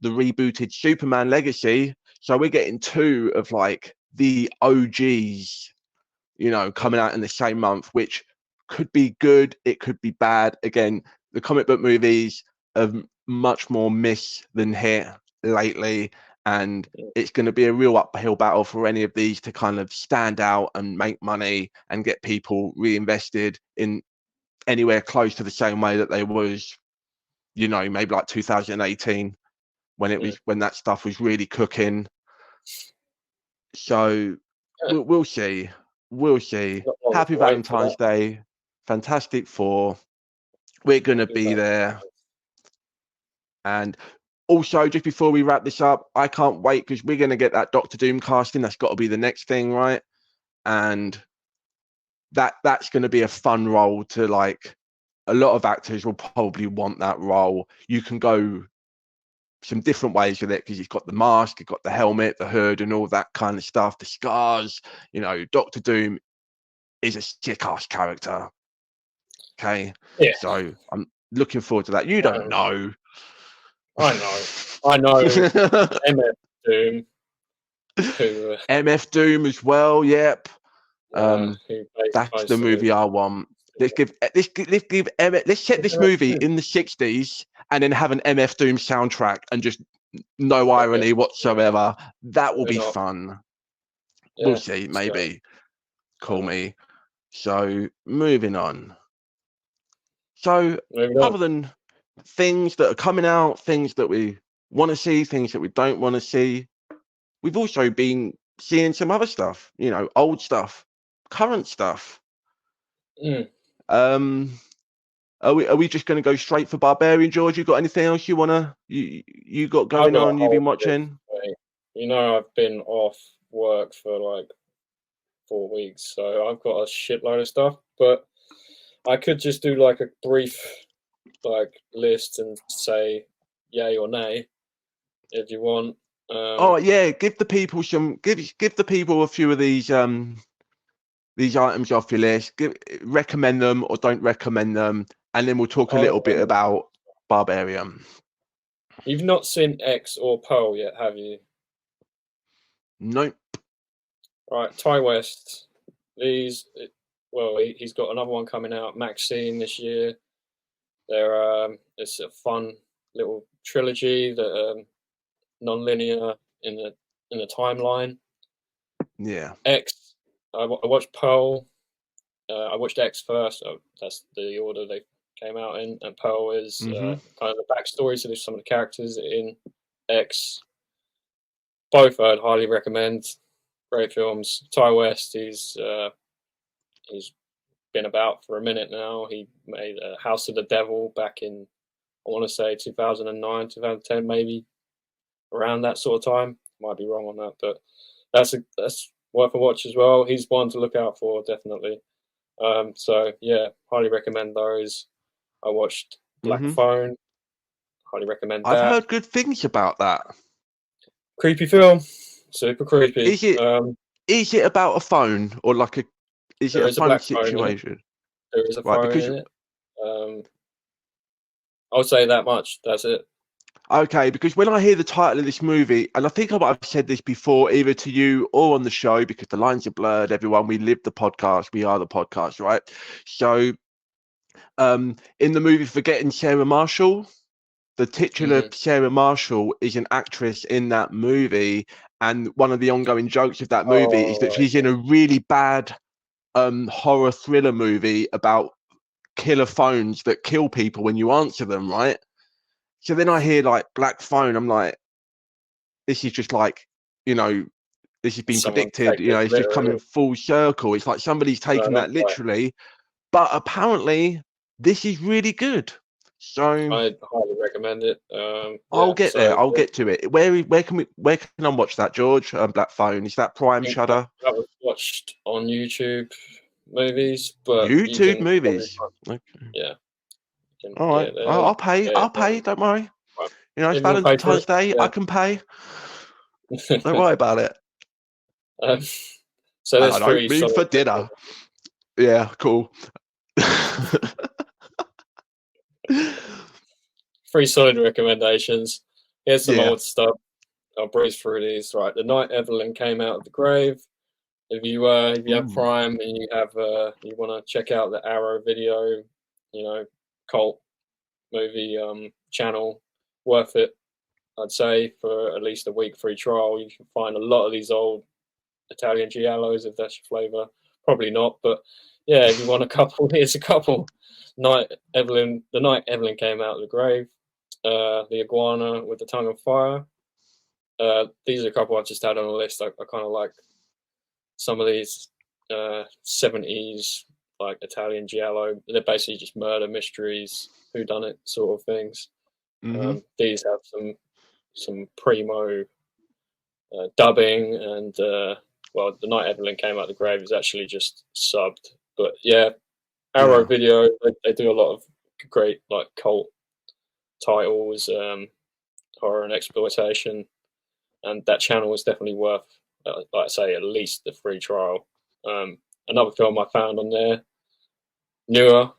rebooted Superman Legacy. So we're getting two of like the OGs, you know, coming out in the same month, which could be good, it could be bad. Again, the comic book movies have much more miss than hit lately, and it's going to be a real uphill battle for any of these to kind of stand out and make money and get people reinvested in anywhere close to the same way that they was, you know, maybe like 2018 when it was when that stuff was really cooking. So we'll see. Happy Valentine's Day, Fantastic Four. We're gonna be there. And also, just before we wrap this up, I can't wait because we're gonna get that Doctor Doom casting. That's got to be the next thing, right? And that's gonna be a fun role to like. A lot of actors will probably want that role. You can go some different ways with it because he's got the mask, he's got the helmet, the hood, and all that kind of stuff. The scars, you know. Doctor Doom is a sick-ass character. Okay, so I'm looking forward to that. You don't know. I know. MF Doom. MF Doom as well. Yep. That's the movie I want. Let's set this movie in the 60s and then have an MF Doom soundtrack and just no irony whatsoever. That will be fun. We'll see, maybe. Call me. So moving on. So other than things that are coming out, things that we want to see, things that we don't want to see, we've also been seeing some other stuff, you know, old stuff, current stuff. Are we just going to go straight for Barbarian, George? You got anything else you got going on? You've been watching? You know, I've been off work for like 4 weeks, so I've got a shitload of stuff. But I could just do like a brief like list and say yay or nay if you want. Give the people give the people a few of these items off your list. Recommend them or don't recommend them. and then we'll talk a little bit about Barbarian. You've not seen X or Pearl yet, have you? Nope. Right, Ty West. He's got another one coming out, Maxine, this year. It's a fun little trilogy that non-linear in the timeline. Yeah. X. I watched Pearl. I watched X first. That's the order they came out in, and Pearl is kind of the backstory to some of the characters in X. Both I'd highly recommend. Great films. Ty West, he's been about for a minute now. He made House of the Devil back in, I want to say 2009, 2010, maybe around that sort of time. Might be wrong on that, but that's worth a watch as well. He's one to look out for, definitely. So yeah, highly recommend those. I watched Black Phone. Highly recommend that. I've heard good things about that. Creepy film, super creepy. Is it about a phone or like a? Is it a fun situation? There is a phone in it. I'll say that much. That's it. Okay, because when I hear the title of this movie, and I think I might have said this before, either to you or on the show, because the lines are blurred. Everyone, we live the podcast. We are the podcast, right? So, in the movie Forgetting Sarah Marshall, the titular Sarah Marshall is an actress in that movie, and one of the ongoing jokes of that movie is that she's in a really bad horror thriller movie about killer phones that kill people when you answer them, right? So then I hear like Black Phone, I'm like, this is just like, this has been predicted, it's just coming full circle. It's like somebody's taken that literally, right. But apparently this is really good. So I'd highly recommend it. I'll get there. I'll get to it. Where can I watch that, George? Black Phone, is that Prime Shudder? That was watched on YouTube movies, but YouTube movies. Okay. Yeah. All right. I'll pay. I'll pay. Don't worry. Right. It's Valentine's Day. Yeah. I can pay. Don't worry about it. So there's three. For dinner. Yeah. Cool. 3 solid recommendations. Here's some old stuff. I'll breeze through these. Right, The Night Evelyn Came Out of the Grave. If you have Prime and you want to check out the Arrow video, cult movie channel, worth it. I'd say for at least a week free trial. You can find a lot of these old Italian giallos if that's your flavour. Probably not, but yeah, if you want a couple, here's a couple. The Night Evelyn Came Out of the Grave. The Iguana with the Tongue of Fire. These are a couple I've just had on the list. I kind of like some of these 70s like Italian giallo. They're basically just murder mysteries, whodunit sort of things. These have some primo dubbing, and The Night Evelyn Came Out of the Grave is actually just subbed. But yeah, Arrow Video, they do a lot of great like cult titles, horror and exploitation, and that channel is definitely worth, like I say, at least the free trial. Another film I found on there, newer,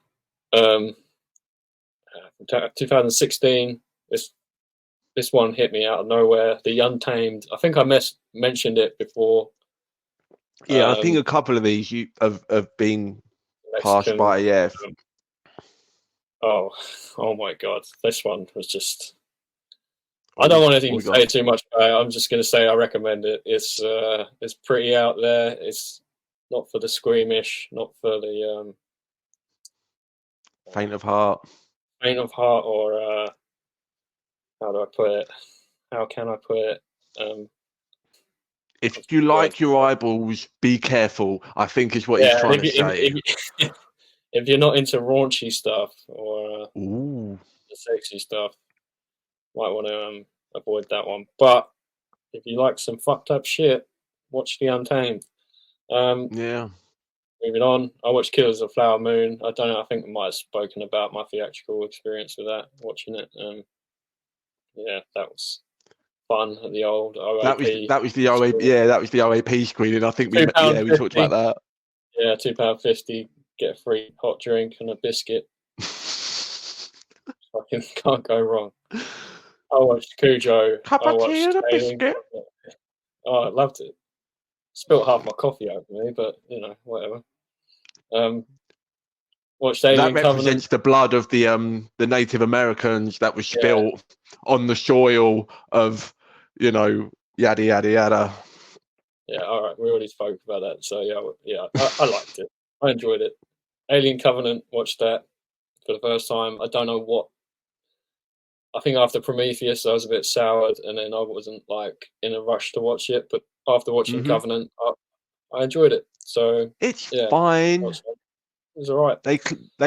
2016. This one hit me out of nowhere. The Untamed. I think I mentioned it before. Yeah, I think a couple of these you have been passed by. Yeah. Oh my God! This one was just. I don't want to say too much about it. I'm just going to say I recommend it. It's pretty out there. It's not for the squeamish, not for the faint of heart. Faint of heart, or how do I put it? How can I put it? If you like your eyeballs, be careful, I think is what he's trying to say. If you're not into raunchy stuff or the sexy stuff, might want to avoid that one. But if you like some fucked up shit, watch The Untamed. Moving on, I watched Killers of the Flower Moon. I don't know, I think I might have spoken about my theatrical experience with that, watching it. That was fun at the old OAP. That was the OAP. Yeah, that was the OAP screening. I think we talked about that. Yeah, £2.50, get a free hot drink and a biscuit. Fucking can't go wrong. I watched Cujo. Cup I of tea watched and a Alien biscuit. Covenant. Oh, I loved it. Spilt half my coffee over me, but whatever. Watched That Alien represents Covenant. the blood of the Native Americans that was Yeah. spilt on the soil of, yada yada yada. Yeah, all right. We already spoke about that. So yeah, I liked it. I enjoyed it. Alien Covenant, watched that for the first time. I don't know what. I think after Prometheus, I was a bit soured, and then I wasn't like in a rush to watch it. But after watching Covenant, I enjoyed it. So It's yeah, fine. it was all right. They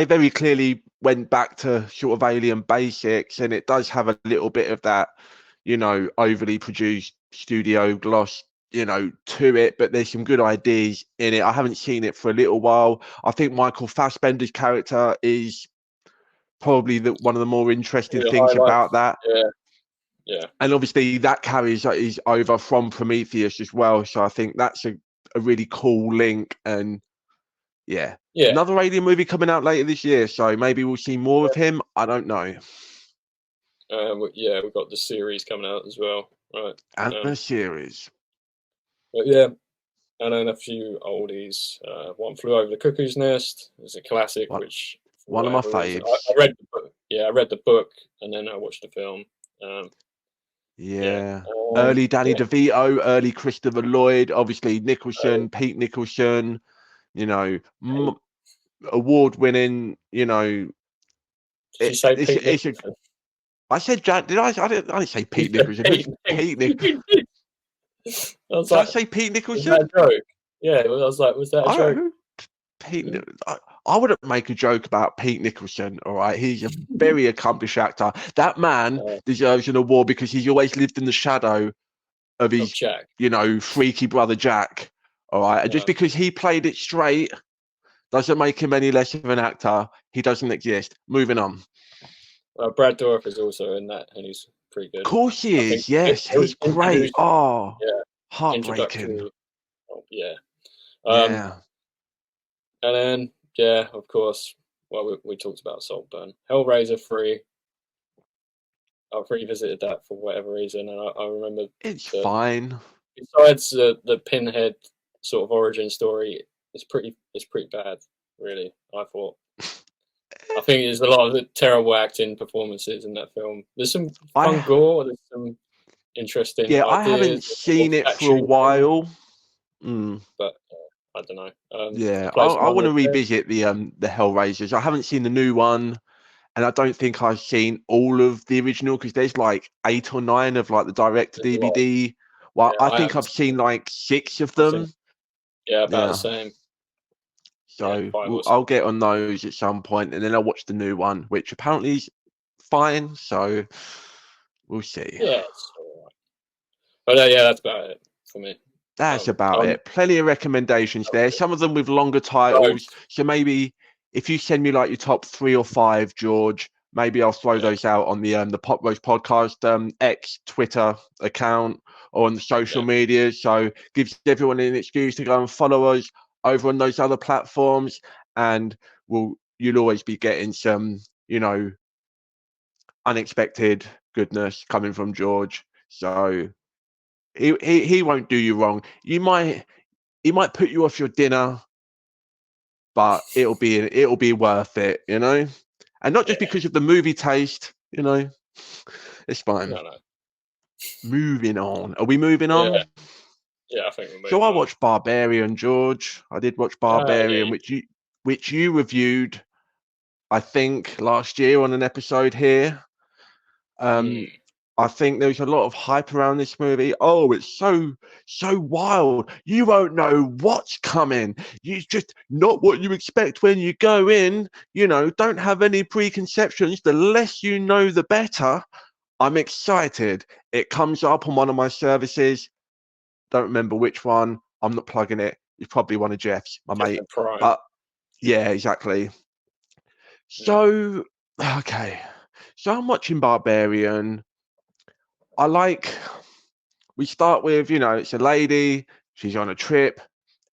very clearly went back to sort of Alien basics, and it does have a little bit of that, overly produced studio gloss, to it. But there's some good ideas in it. I haven't seen it for a little while. I think Michael Fassbender's character is probably one of the more interesting things about that. Yeah. And obviously that carries is over from Prometheus as well. So I think that's a really cool link. And yeah. Another Alien movie coming out later this year. So maybe we'll see more of him. I don't know. We've got the series coming out as well. Right. And a series. But yeah. And then a few oldies. One Flew Over the Cuckoo's Nest is a classic, which one of my faves. I read the book. Yeah, I read the book and then I watched the film. Early Danny DeVito, early Christopher Lloyd, obviously Nicholson, Pete Nicholson, award-winning, Did you say Pete Nicholson? I said Jack. Did I? I didn't say Pete Nicholson. Pete Nicholson. Did I say Pete Nicholson? Was that a joke? Yeah, I was like, was that a joke? Pete. I wouldn't make a joke about Pete Nicholson. All right, he's a very accomplished actor. That man deserves an award because he's always lived in the shadow of his, Jack. freaky brother Jack. All right, and just because he played it straight doesn't make him any less of an actor. He doesn't exist. Moving on. Brad Dourif is also in that, and he's pretty good. Of course he is. Yes, he's great. Oh, heartbreaking. Yeah. Yeah. And then, yeah, of course, well, we talked about Saltburn. Hellraiser 3. I've revisited that for whatever reason, and I remember it's fine. Besides the Pinhead sort of origin story, it's pretty bad, really. I thought. I think there's a lot of terrible acting performances in that film. There's some fun gore. There's some interesting. Yeah, ideas. I haven't seen it for a while. But I don't know. I want to revisit the Hellraisers. I haven't seen the new one, and I don't think I've seen all of the original because there's like 8 or 9 of like the direct DVD. Well, I think I've seen like 6 of them. About the same. So I'll get on those at some point, and then I'll watch the new one, which apparently is fine. So we'll see. Yeah, it's all right. But that's about it for me. That's about it. Plenty of recommendations there. Some of them with longer titles. So maybe if you send me like your top 3 or 5, George, maybe I'll throw those out on the Poproast podcast X Twitter account or on the social media. So gives everyone an excuse to go and follow us over on those other platforms, and you'll always be getting some, unexpected goodness coming from George. So he won't do you wrong. He might put you off your dinner, but it'll be worth it, and not just because of the movie taste, it's fine. No. Moving on. Are we moving on? Yeah, I think we're moving So I watched Barbarian, George. I did watch Barbarian, which you reviewed, I think, last year on an episode here. I think there's a lot of hype around this movie. Oh, it's so wild. You won't know what's coming. It's just not what you expect when you go in. Don't have any preconceptions. The less you know, the better. I'm excited. It comes up on one of my services. Don't remember which one. I'm not plugging it. It's probably one of Jeff's, my mate. Prime. But yeah, exactly. So, okay. So I'm watching Barbarian. We start with, it's a lady. She's on a trip.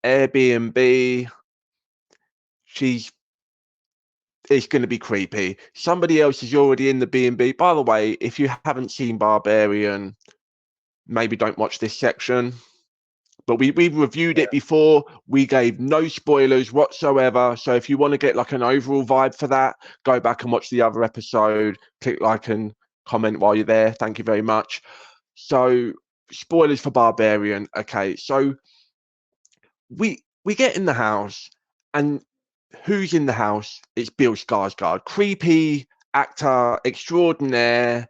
Airbnb. it's going to be creepy. Somebody else is already in the B&B. By the way, if you haven't seen Barbarian, maybe don't watch this section. But we reviewed it before. We gave no spoilers whatsoever. So if you want to get like an overall vibe for that, go back and watch the other episode. Click like and comment while you're there. Thank you very much. So spoilers for Barbarian. Okay, so we get in the house, and who's in the house? It's Bill Skarsgård, creepy actor extraordinaire.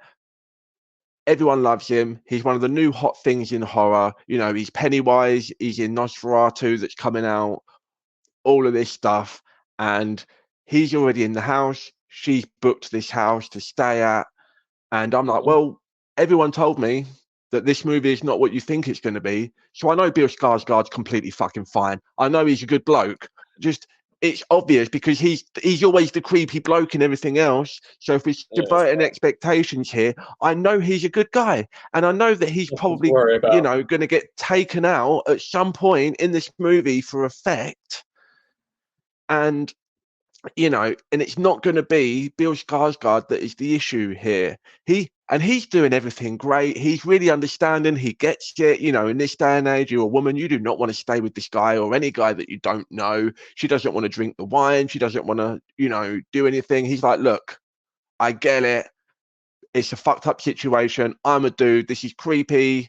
Everyone loves him. He's one of the new hot things in horror. You know, he's Pennywise. He's in Nosferatu that's coming out. All of this stuff. And he's already in the house. She's booked this house to stay at. And I'm like, well, everyone told me that this movie is not what you think it's going to be. So I know Bill Skarsgård's completely fucking fine. I know he's a good bloke. Just, it's obvious because he's always the creepy bloke and everything else. So if we're subverting expectations here, I know he's a good guy, and I know that he's probably, you know, going to get taken out at some point in this movie for effect. And you know, and it's not going to be Bill Skarsgård that is the issue here. He's doing everything great. He's really understanding. He gets it. You know, in this day and age, you're a woman. You do not want to stay with this guy or any guy that you don't know. She doesn't want to drink the wine. She doesn't want to, you know, do anything. He's like, look, I get it. It's a fucked up situation. I'm a dude. This is creepy.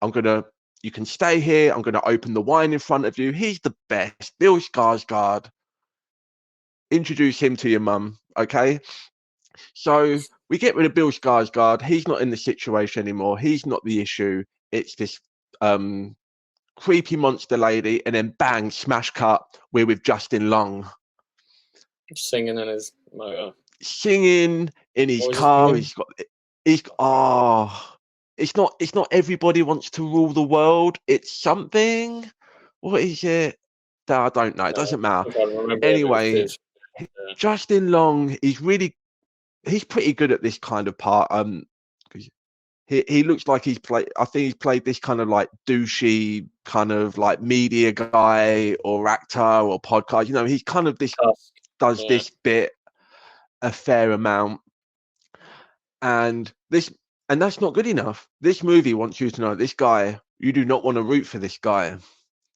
You can stay here. I'm going to open the wine in front of you. He's the best. Bill Skarsgård. Introduce him to your mum, okay? So we get rid of Bill Skarsgård. He's not in the situation anymore. He's not the issue. It's this creepy monster lady, and then bang, smash cut. We're with Justin Long, singing in his motor, singing in his car. It's not everybody wants to rule the world. It's something. What is it? I don't know. It doesn't matter. Anyway. Justin Long, he's pretty good at this kind of part. He looks like he's played. I think he's played this kind of like douchey kind of like media guy or actor or podcast. You know, he's kind of this does this bit a fair amount, and that's not good enough. This movie wants you to know this guy. You do not want to root for this guy.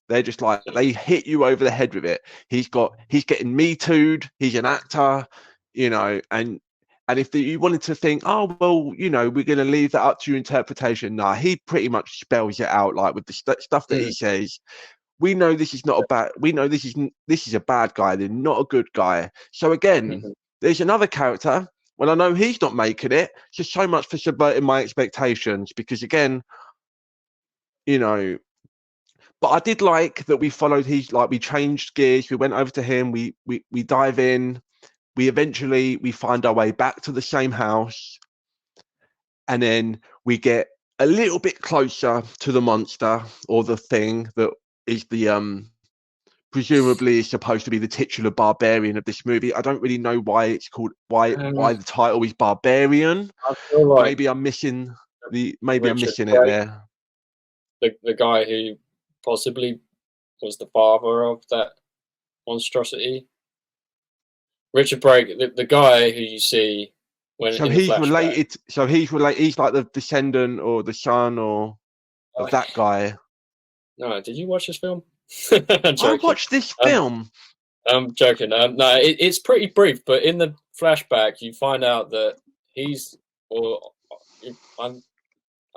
They're just like, they hit you over the head with it. He's getting Me Too'd. He's an actor, you know, and if you wanted to think, oh, well, you know, we're going to leave that up to your interpretation. Nah, he pretty much spells it out, like with the stuff that he says. We know this is not we know this is a bad guy. They're not a good guy. So again, there's another character. Well, I know he's not making it. Just so much for subverting my expectations, because again, you know, but I did like that we followed we changed gears. We went over to him. We dive in. We find our way back to the same house. And then we get a little bit closer to the monster or the thing that is the presumably is supposed to be the titular barbarian of this movie. I don't really know why it's called why the title is Barbarian. I feel like maybe I'm missing it there. The guy who possibly was the father of that monstrosity. Richard Brake, the guy who you see when he's related. So he's like the descendant or the son of that guy. No, did you watch this film? I watched this film. I'm joking. No, it's pretty brief, but in the flashback, you find out that I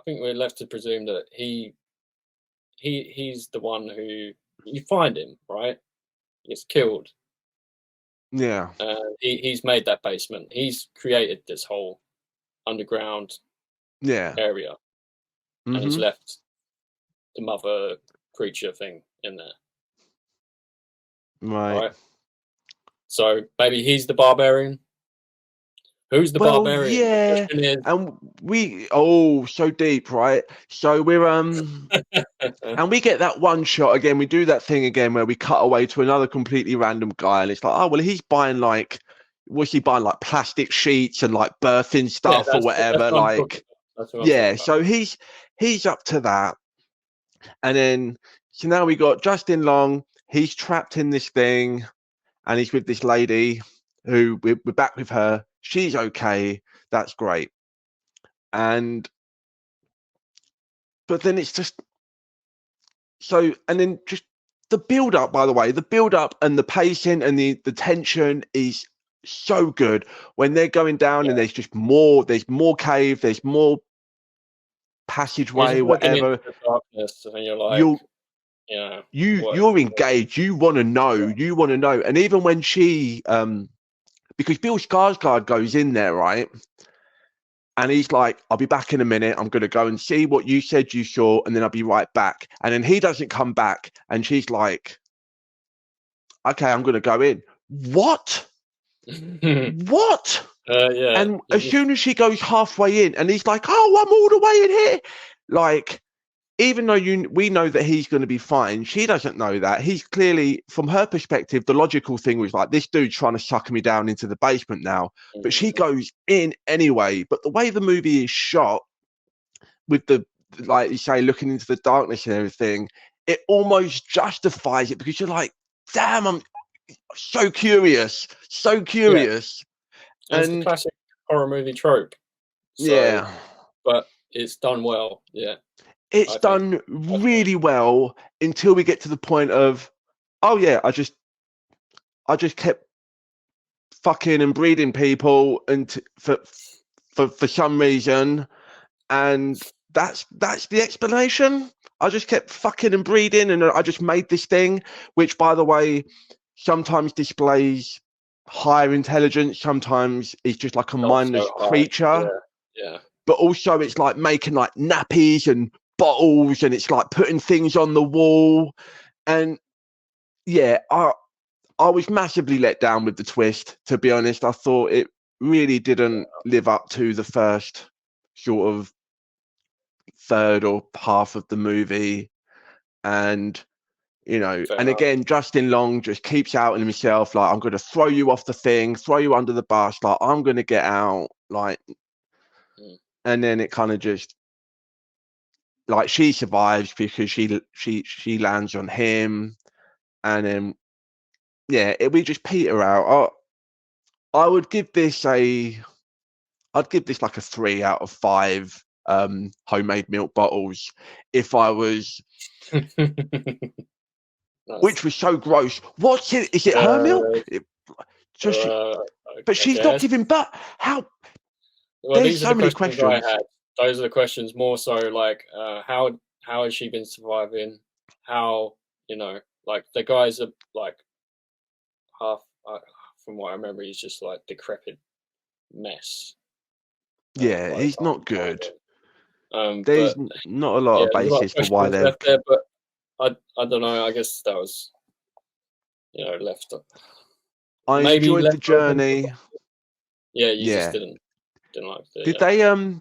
think we're left to presume that he's the one who you find him, right? He gets killed. Yeah. He's made that basement. He's created this whole underground area. And he's left the mother creature thing in there. Right. So maybe he's the barbarian. Who's the barbarian? Yeah, and so deep, right? So we're and we get that one shot again. We do that thing again where we cut away to another completely random guy, and it's like, oh well, he's buying like, what's he buying, like plastic sheets and like birthing stuff or whatever, like So he's up to that, and then so now we got Justin Long. He's trapped in this thing, and he's with this lady who we're back with her. She's okay. That's great. But then it's just so, and then just the build up, by the way, the build up and the pacing and the tension is so good when they're going down and there's more cave, there's more passageway, whatever. Into the darkness, and you're like, you're engaged. You want to know. And even when she, because Bill Skarsgård goes in there, right? And he's like, I'll be back in a minute. I'm going to go and see what you said you saw, and then I'll be right back. And then he doesn't come back. And she's like, okay, I'm going to go in. What? What? Yeah. And as soon as she goes halfway in, and he's like, oh, I'm all the way in here. Like, even though we know that he's going to be fine, she doesn't know that. He's clearly, from her perspective, the logical thing was like, this dude's trying to suck me down into the basement now. But she goes in anyway. But the way the movie is shot, with the, like you say, looking into the darkness and everything, it almost justifies it, because you're like, damn, I'm so curious. Yeah. And it's the classic horror movie trope. So, but it's done well. Yeah. It's done really well until we get to the point of, oh yeah, I just kept fucking and breeding people and for some reason, and that's the explanation. I just kept fucking and breeding, and I just made this thing, which, by the way, sometimes displays higher intelligence, sometimes it's just like a mindless creature. Yeah. But also it's like making like nappies and bottles, and it's like putting things on the wall. And yeah, I was massively let down with the twist, to be honest. I thought it really didn't live up to the first sort of third or half of the movie. And and again, Justin Long just keeps outing himself like, I'm going to throw you off the thing, throw you under the bus, like I'm going to get out, like. And then it kind of just, like, she survives because she lands on him, and then we just peter out. I would give this like a 3 out of 5 homemade milk bottles if I was. Which was so gross. What's it? Is it her milk? But she's not giving. But how? Well, there's so many questions. I had. Those are the questions more so like how has she been surviving? How, like the guys are like half from what I remember, he's just like decrepit mess. Yeah, he's not good. There's not a lot of basis for why they're left there, but I don't know. I guess that was left. I enjoyed the journey. Yeah, you just didn't like it.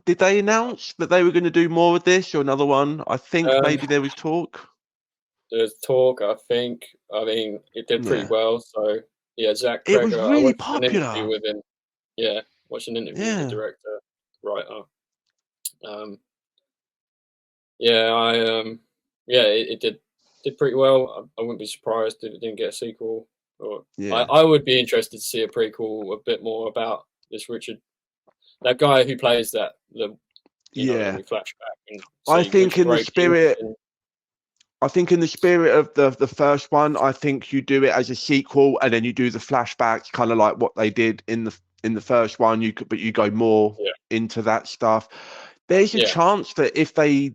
Did they announce that they were going to do more of this or another one? I think maybe there was talk. There's talk. I think. I mean, it did pretty well. So yeah, Zach Cregger. It was really popular. An interview with him. Yeah, watched an interview with the director, writer. It did pretty well. I wouldn't be surprised if it didn't get a sequel. I would be interested to see a prequel a bit more about this Richard, that guy who plays the flashback. And I think in the spirit. I think in the spirit of the first one, I think you do it as a sequel, and then you do the flashbacks, kind of like what they did in the first one. But you go more into that stuff. There's a chance that if they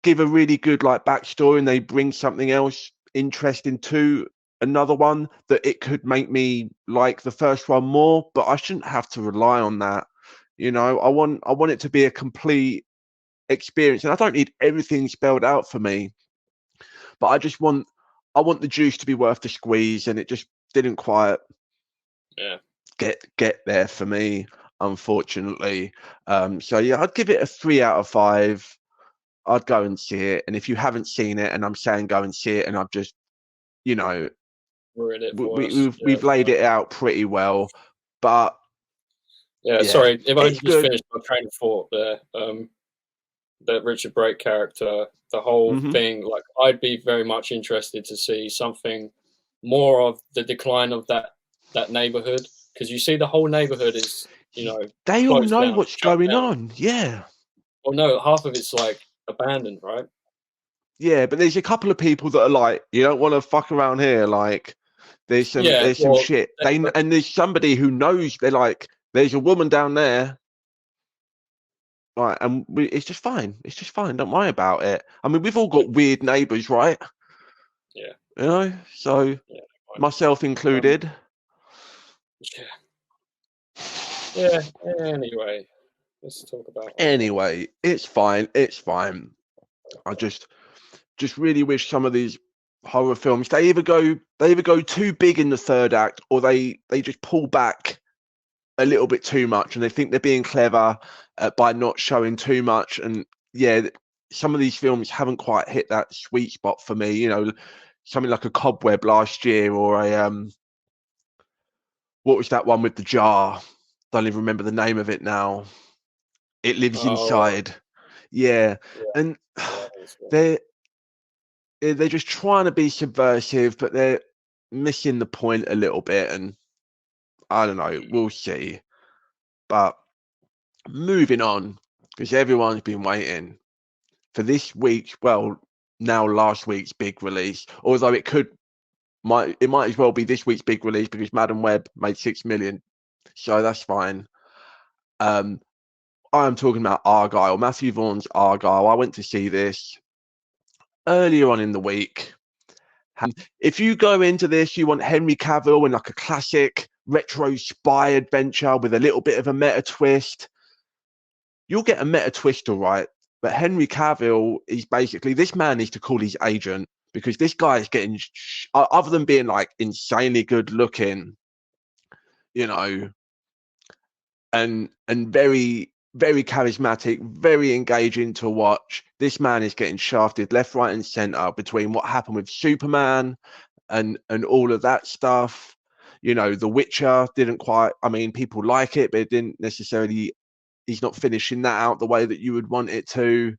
give a really good like backstory and they bring something else interesting to another one, that it could make me like the first one more. But I shouldn't have to rely on that. I want it to be a complete experience, and I don't need everything spelled out for me, but I want the juice to be worth the squeeze, and it just didn't quite get there for me, unfortunately. So yeah, I'd give it a 3 out of 5. I'd go and see it, and if you haven't seen it, and I'm saying go and see it, and I've just we've laid it out pretty well, but sorry if I just finished my train of thought there. The Richard Brake character, the whole thing, like I'd be very much interested to see something more of the decline of that that neighborhood, because you see the whole neighborhood is, they all closed know down, what's shut going down. on. Yeah. Well, no, half of it's like abandoned, right? Yeah, but there's a couple of people that are like, you don't want to fuck around here. Like, there's some shit. And there's somebody who knows. They're like, there's a woman down there. Right, and it's just fine. It's just fine. Don't worry about it. I mean, we've all got weird neighbours, right? Yeah. So myself included. Yeah. Anyway, let's talk about. Anyway, it's fine. It's fine. I just really wish some of these horror films they either go too big in the third act, or they just pull back a little bit too much, and they think they're being clever by not showing too much. And yeah, some of these films haven't quite hit that sweet spot for me. Something like a Cobweb last year, or a what was that one with the jar? Don't even remember the name of it now. It Lives Inside. Yeah. And they're just trying to be subversive, but they're missing the point a little bit. And I don't know, we'll see. But moving on, because everyone's been waiting for this week's, well, now last week's big release. Although it might as well be this week's big release, because Madam Web made 6 million, so that's fine. I'm talking about Argylle, Matthew Vaughn's Argylle. I went to see this earlier on in the week. If you go into this, you want Henry Cavill in like a classic retro spy adventure with a little bit of a meta twist, you'll get a meta twist, all right. But Henry Cavill is basically, this man needs to call his agent, because this guy is getting, other than being like insanely good looking, and very, very charismatic, very engaging to watch. This man is getting shafted left, right, and center between what happened with Superman and all of that stuff. The Witcher didn't quite, I mean, people like it, but it didn't necessarily, he's not finishing that out the way that you would want it to.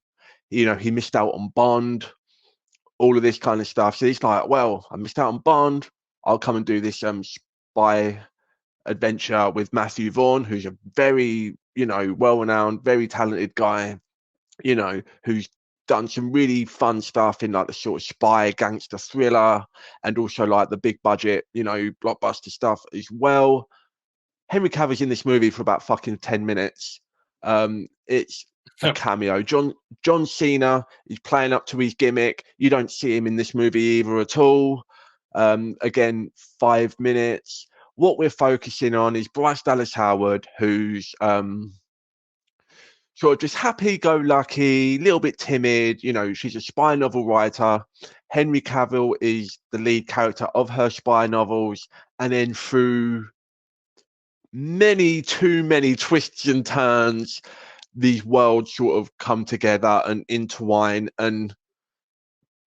He missed out on Bond, all of this kind of stuff. So he's like, well, I missed out on Bond. I'll come and do this spy adventure with Matthew Vaughn, who's a very, well-renowned, very talented guy, who's done some really fun stuff in like the sort of spy gangster thriller, and also like the big budget, blockbuster stuff as well. Henry Cavill's in this movie for about fucking 10 minutes. It's a cameo. John Cena is playing up to his gimmick. You don't see him in this movie either at all. Again, 5 minutes. What we're focusing on is Bryce Dallas Howard, who's sort of just happy-go-lucky, a little bit timid. She's a spy novel writer. Henry Cavill is the lead character of her spy novels. And then through too many twists and turns, these worlds sort of come together and intertwine, and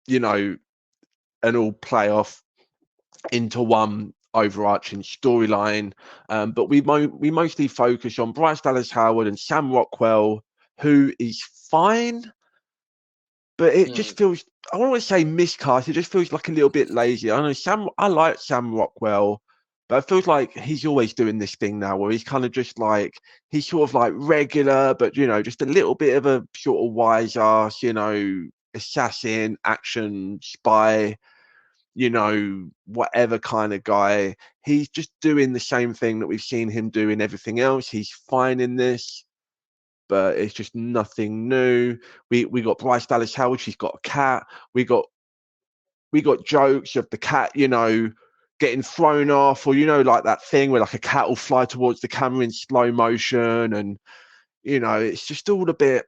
and all play off into one overarching storyline. But we mostly focus on Bryce Dallas Howard and Sam Rockwell, who is fine, but it just feels, I don't want to say miscast, it just feels like a little bit lazy. I like Sam Rockwell, but it feels like he's always doing this thing now where he's kind of just like, he's sort of like regular, but, just a little bit of a sort of wise ass, assassin, action, spy, whatever kind of guy. He's just doing the same thing that we've seen him do in everything else. He's fine in this, but it's just nothing new. We got Bryce Dallas Howard. She's got a cat. We got jokes of the cat, getting thrown off, or like that thing where like a cat will fly towards the camera in slow motion, and it's just all a bit.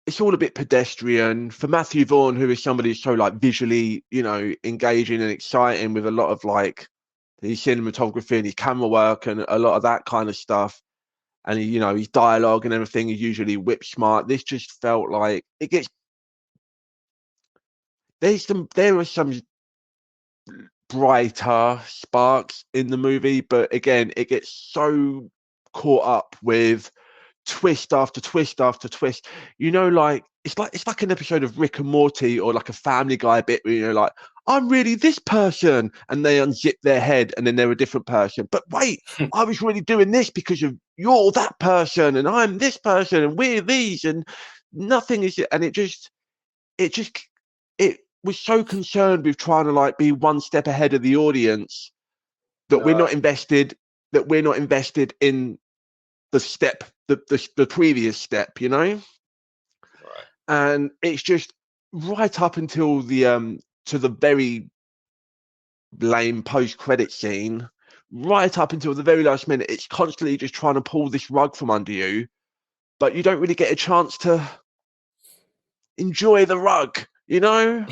It's all a bit pedestrian for Matthew Vaughn, who is somebody who's so like visually, engaging and exciting with a lot of like his cinematography and his camera work and a lot of that kind of stuff. And his dialogue and everything is usually whip smart. This just felt like it gets. There are some brighter sparks in the movie, but again, it gets so caught up with twist after twist after twist. Like it's like an episode of Rick and Morty or like a Family Guy bit where like, I'm really this person, and they unzip their head and then they're a different person. But wait, I was really doing this because of you're that person and I'm this person and we're these, and nothing is, and it was so concerned with trying to like be one step ahead of the audience that we're not invested in the step, the previous step, you know? Right. And it's just right up until the to the very lame post-credit scene, right up until the very last minute, it's constantly just trying to pull this rug from under you, but you don't really get a chance to enjoy the rug, you know?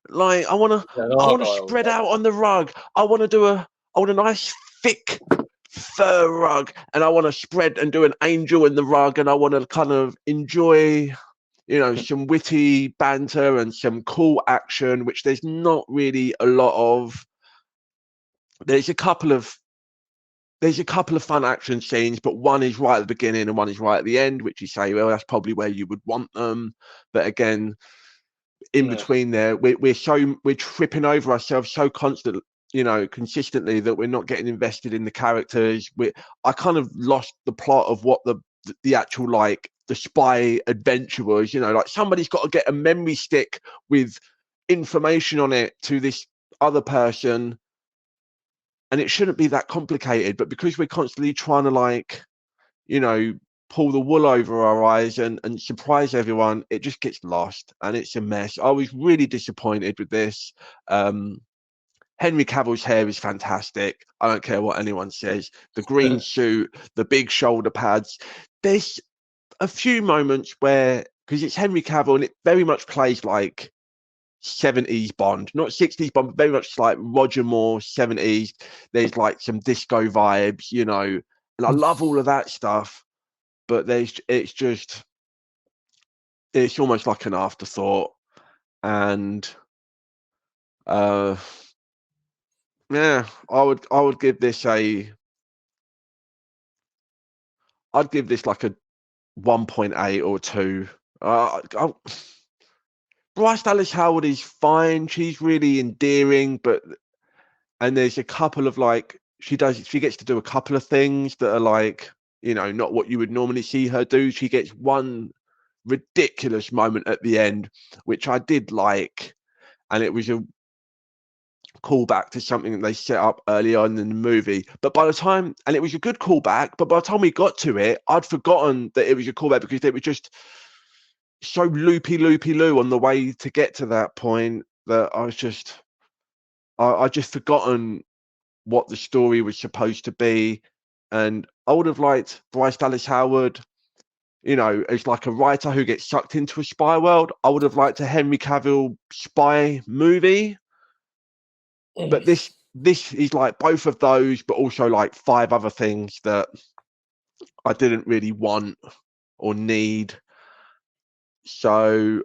Like I want to spread out on the rug. I want a nice thick fur rug, and I want to spread and do an angel in the rug, and I want to kind of enjoy, you know, some witty banter and some cool action, which there's not really a lot of. There's a couple of fun action scenes, but one is right at the beginning and one is right at the end, which you say, well, that's probably where you would want them. But again, in between there, we're tripping over ourselves so consistently that we're not getting invested in the characters. I kind of lost the plot of what the actual like the spy adventure was. You know, like somebody's got to get a memory stick with information on it to this other person, and it shouldn't be that complicated. But because we're constantly trying to like, you know, pull the wool over our eyes and surprise everyone, it just gets lost and it's a mess. I was really disappointed with this. Henry Cavill's hair is fantastic. I don't care what anyone says. The green suit, the big shoulder pads. There's a few moments where, because it's Henry Cavill and it very much plays like 70s Bond, not 60s Bond, but very much like Roger Moore 70s. There's like some disco vibes, you know, and I love all of that stuff. But it's almost like an afterthought, and yeah, I would give this like a 1.8 or 2. Bryce Dallas Howard is fine. She's really endearing, and there's a couple of like she gets to do a couple of things that are like, you know, not what you would normally see her do. She gets one ridiculous moment at the end, which I did like, and it was a callback to something that they set up early on in the movie. But by the time, and it was a good callback, but by the time we got to it, I'd forgotten that it was a callback because it was just so loopy-loo on the way to get to that point that I just forgotten what the story was supposed to be. And I would have liked Bryce Dallas Howard, you know, as like a writer who gets sucked into a spy world. I would have liked a Henry Cavill spy movie. But this is like both of those, but also like 5 other things that I didn't really want or need. So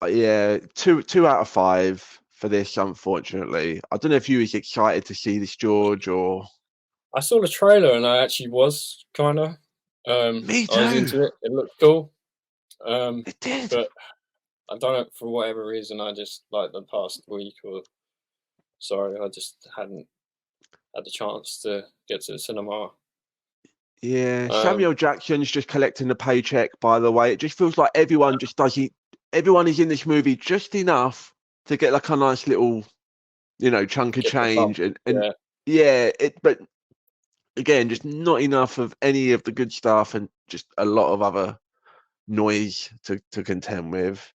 yeah, 2 out of 5 for this, unfortunately. I don't know if you was excited to see this, George, or... I saw the trailer and I actually was kind of. Me too. I was into it. It looked cool. It did. But I don't know, for whatever reason, I just, like the past week I just hadn't had the chance to get to the cinema. Yeah, Samuel Jackson's just collecting the paycheck, by the way. It just feels like everyone is in this movie just enough to get like a nice little, you know, chunk of change. But again, just not enough of any of the good stuff and just a lot of other noise to contend with.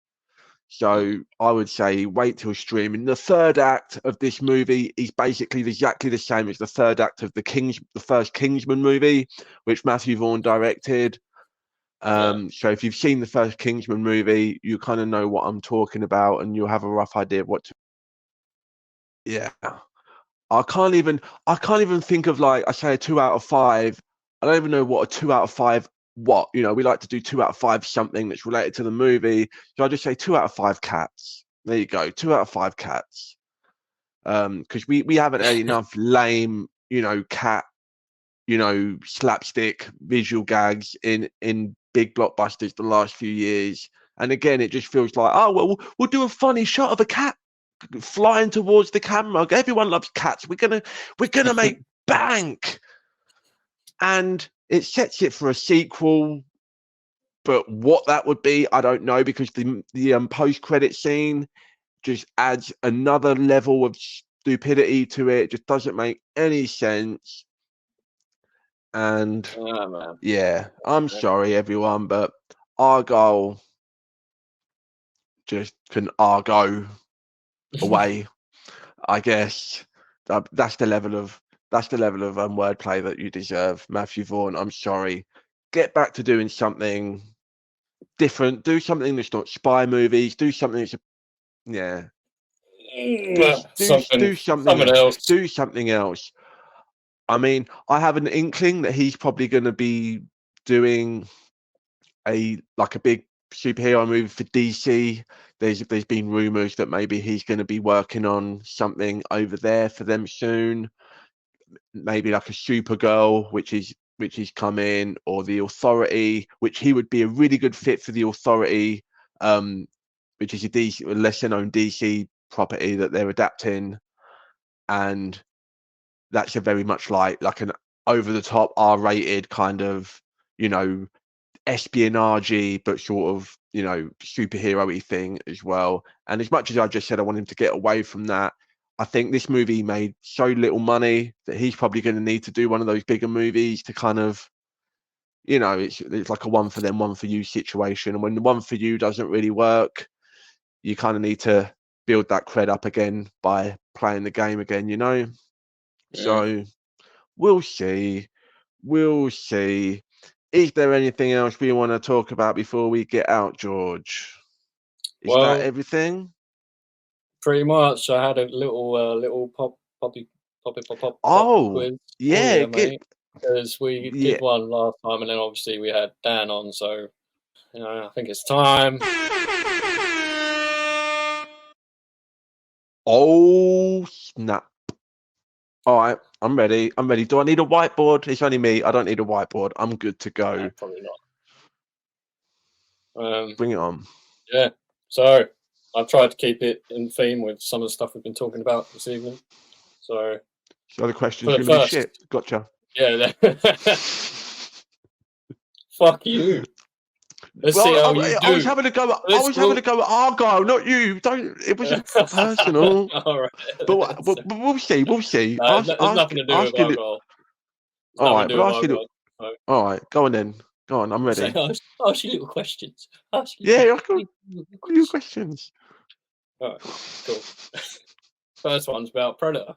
So I would say wait till streaming. The third act of this movie is basically exactly the same as the third act of the first Kingsman movie, which Matthew Vaughn directed. So if you've seen the first Kingsman movie, you kind of know what I'm talking about, and you'll have a rough idea of what to. Yeah, I can't even think of, like, I say a 2 out of 5. I don't even know what a 2 out of 5. What, you know, we like to do 2 out of 5 something that's related to the movie. So I just say 2 out of 5 cats. There you go, 2 out of 5 cats. Because we haven't had enough lame, you know, cat, you know, slapstick visual gags in big blockbusters the last few years. And again, it just feels like, oh well, we'll do a funny shot of a cat flying towards the camera. Everyone loves cats. We're gonna make bank, and it sets it for a sequel. But what that would be, I don't know, because the post-credit scene just adds another level of stupidity to it. It just doesn't make any sense. And yeah, I'm sorry, everyone, but Argylle just can Argo away. I guess that's the level of wordplay that you deserve, Matthew Vaughn. I'm sorry. Get back to doing something different. Do something that's not spy movies. Do something that's do something else. Do something else. I mean, I have an inkling that he's probably going to be doing a big superhero movie for DC. There's been rumors that maybe he's going to be working on something over there for them soon. Maybe like a Supergirl, which is coming, or the Authority, which he would be a really good fit for the Authority, which is a lesser known DC property that they're adapting, and that's a very much like an over the top R-rated kind of, espionage, but sort of, superhero-y thing as well. And as much as I just said I want him to get away from that, I think this movie made so little money that he's probably going to need to do one of those bigger movies to kind of, it's like a one for them, one for you situation. And when the one for you doesn't really work, you kind of need to build that cred up again by playing the game again, Yeah. So we'll see. Is there anything else we want to talk about before we get out, George? Is that everything? Pretty much. I had a little pop quiz. Yeah, because we did one last time, and then obviously we had Dan on, so I think it's time. Oh snap! All right, I'm ready. Do I need a whiteboard? It's only me. I don't need a whiteboard. I'm good to go. No, probably not. Bring it on. Yeah. So I've tried to keep it in theme with some of the stuff we've been talking about this evening. So the question's going to be shit. Gotcha. Yeah. Fuck you. Let's see how you do. I was having a go at Argylle, not you. It wasn't personal. All right. But we'll see. No, there's nothing to do with Argylle. All right, all right, go on then. Go on, I'm ready. Ask you little questions. Ask you little questions. All right, cool. First one's about Predator.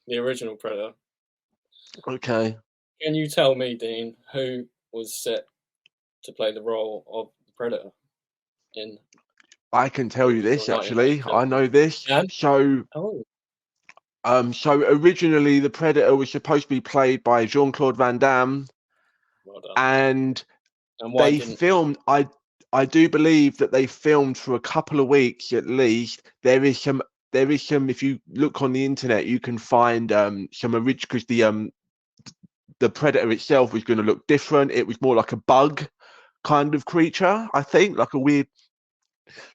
The original Predator. Okay. Can you tell me, Dean, who was set to play the role of the Predator in? I can tell you this, actually. I know this. Yeah? So originally the Predator was supposed to be played by Jean-Claude Van Damme. Well done. And they filmed, I do believe that they filmed for a couple of weeks at least. There is some, if you look on the internet, you can find some original, because the Predator itself was going to look different. It was more like a bug kind of creature, I think, like a weird,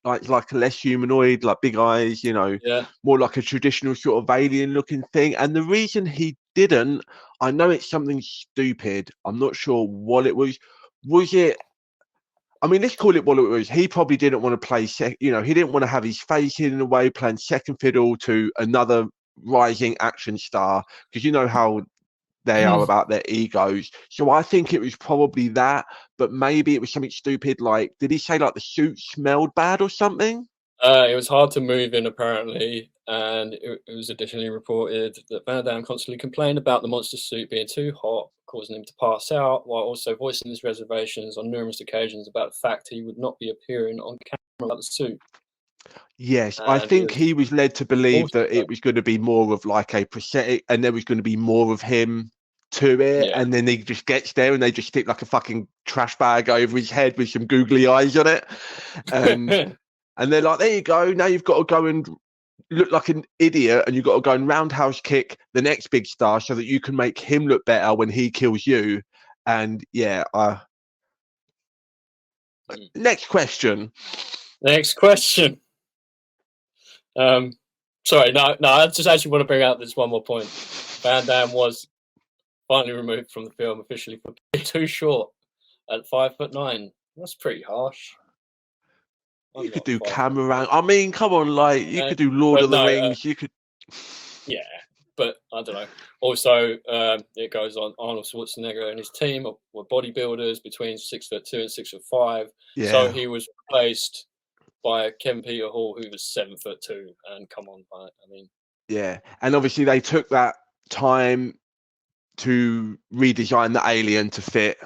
like a less humanoid, like big eyes, more like a traditional sort of alien looking thing. And the reason he didn't, I know it's something stupid, I'm not sure what it was it, I mean, let's call it what it was. He probably didn't want to play he didn't want to have his face hidden away playing second fiddle to another rising action star, because you know how they are about their egos. So I think it was probably that, but maybe it was something stupid like, did he say like the suit smelled bad or something? It was hard to move in, apparently, and it was additionally reported that Van Damme constantly complained about the monster suit being too hot, causing him to pass out, while also voicing his reservations on numerous occasions about the fact he would not be appearing on camera without the suit. Yes, and I think he was led to believe that it was going to be more of like a prosthetic, and there was going to be more of him to it, and then he just gets there and they just stick like a fucking trash bag over his head with some googly eyes on it, and they're like, there you go, now you've got to go and look like an idiot, and you've got to go and roundhouse kick the next big star so that you can make him look better when he kills you. And next question. Sorry, no. I just actually want to bring out this one more point. Van Damme was finally removed from the film officially for being too short at 5'9". That's pretty harsh. You could do camera. I mean, come on, like you could do Lord of the Rings. You could. Yeah, but I don't know. Also, it goes on. Arnold Schwarzenegger and his team were bodybuilders between 6'2" and 6'5". Yeah. So he was replaced by Kevin Peter Hall, who was 7'2". And come on, I mean. Yeah, and obviously they took that time to redesign the alien to fit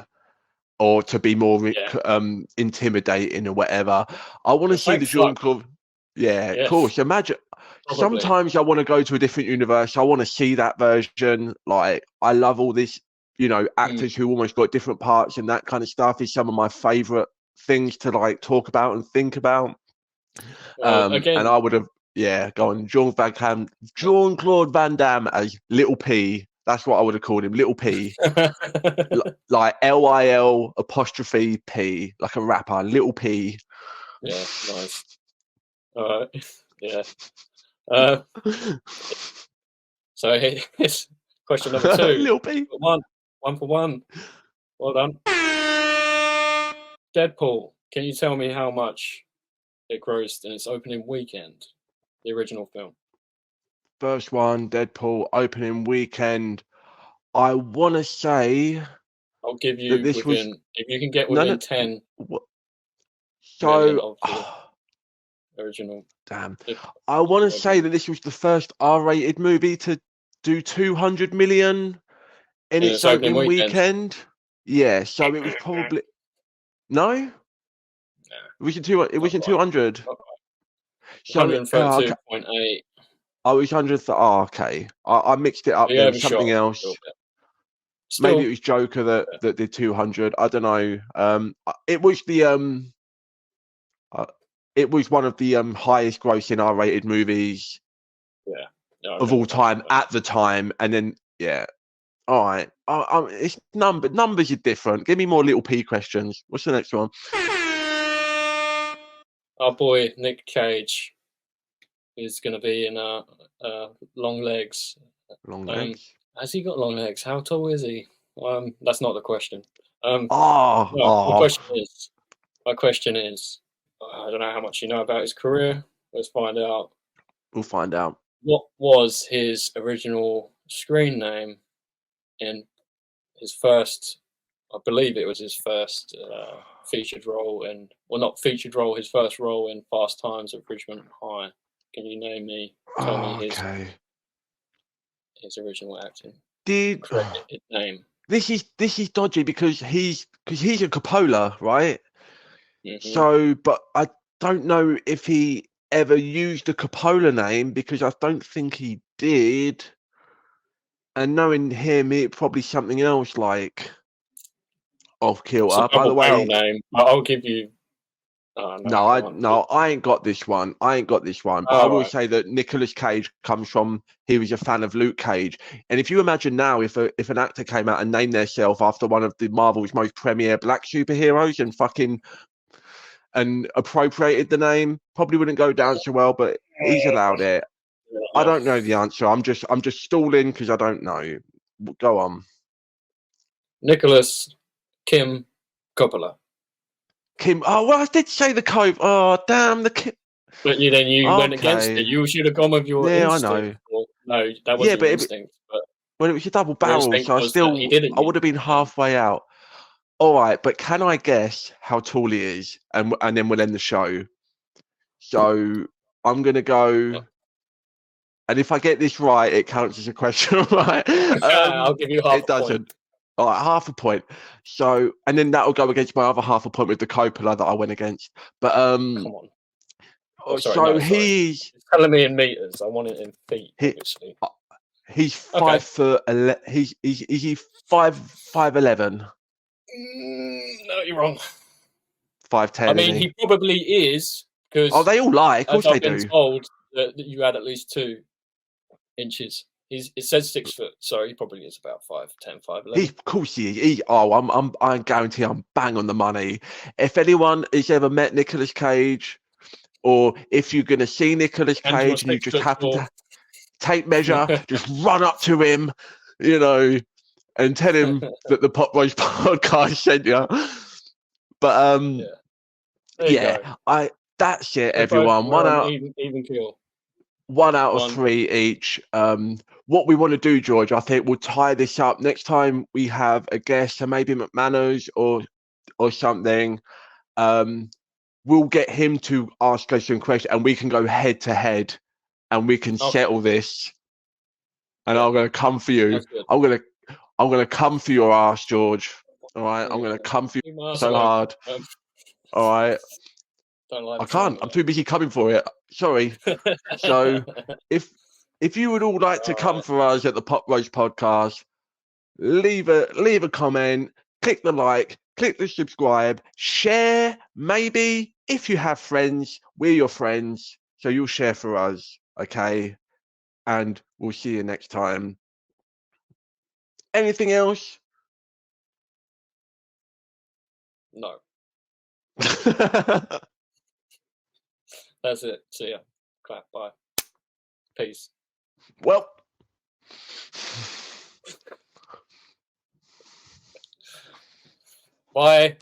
or to be more intimidating or whatever. I want to see the Jean-Claude. Yeah, of course. Imagine. Probably. Sometimes I want to go to a different universe. I want to see that version. Like, I love all this, actors who almost got different parts and that kind of stuff is some of my favorite things to like talk about and think about. Again, and I would have, go on. Jean-Claude Van Damme as Little P. That's what I would have called him, Little P. Like LIL''P, like a rapper, Little P. Yeah, nice. All right. Yeah. So here's question number 2. Little P. One for one. Well done. Deadpool. Can you tell me how much it grossed in its opening weekend? The original film. First one, Deadpool, opening weekend. I want to say. I'll give you if you can get within 10. So. Original. Damn. I want to say that this was the first R-rated movie to do 200 million in its opening weekend. Yeah, so it was probably no. It wasn't 200. So 132.8. I was 100. Okay. I mixed it up with something else. Maybe it was Joker that did 200. I don't know. It was the It was one of the highest grossing R-rated movies of all time at the time. And then, all right. It's numbers are different. Give me more Little P questions. What's the next one? Our boy, Nick Cage, is going to be in Long Legs. Long Legs? Has he got long legs? How tall is he? That's not the question. My question is, I don't know how much you know about his career. Let's find out. We'll find out. What was his original screen name in his first, I believe it was his first featured role his first role in Fast Times at Ridgemont High. Can you tell me his original acting name? This is dodgy because he's a Coppola, right? Mm-hmm. So, but I don't know if he ever used the Coppola name because I don't think he did. And knowing him, it probably something else like off kilter. By the way, name. I'll give you. I ain't got this one. But I will say that Nicolas Cage comes from. He was a fan of Luke Cage, and if you imagine now, if an actor came out and named themselves after one of the Marvel's most premier black superheroes and appropriated the name, probably wouldn't go down so well. But he's allowed it. I don't know the answer. I'm just stalling because I don't know. Go on. Nicholas Kim Coppola. Kim. Oh well, I did say the Cove. Oh damn the Kim. But you went against it. You should have gone with your instinct. I know. No, that wasn't your instinct. Well, it was a double barrel, so I would have been halfway out. All right, but can I guess how tall he is, and then we'll end the show. So I'm gonna go, and if I get this right, it counts as a question, right? I'll give you half. It doesn't. All right, half a point. So, and then that'll go against my other half a point with the Coppola that I went against. But come on. He's telling me in meters. I want it in feet, obviously. He's 5 foot. He's 5'11". No, you're wrong. 5'10". I mean, he probably is because. They all lie. Of course they do. I've been told that you had at least 2 inches. It says 6 foot, so he probably is about 5'10", 5'11". Of course he is. I guarantee I'm bang on the money. If anyone has ever met Nicolas Cage, or if you're going to see Nicolas And your Cage and you 6 just foot happen four. to take measure, just run up to him, you know, and tell him that the Pop Roast podcast sent you. But There you go. that's it, We're everyone. We're on even keel. 1 out of 3 each. What we want to do, George, I think we'll tie this up next time we have a guest, so maybe McManus or something. We'll get him to ask us some questions, and we can go head to head, and we can settle this. And I'm going to come for you. I'm going to come for your ass, George. All right, I'm going to come for you so hard. All right. I can't. I'm too busy coming for it. Sorry. So if you would all like to come for us at the Pop Roast podcast, leave a comment, click the like, click the subscribe, share. Maybe if you have friends, we're your friends, so you'll share for us. Okay, and we'll see you next time. Anything else? No. That's it. See ya. Clap. Bye. Peace. Well. Bye.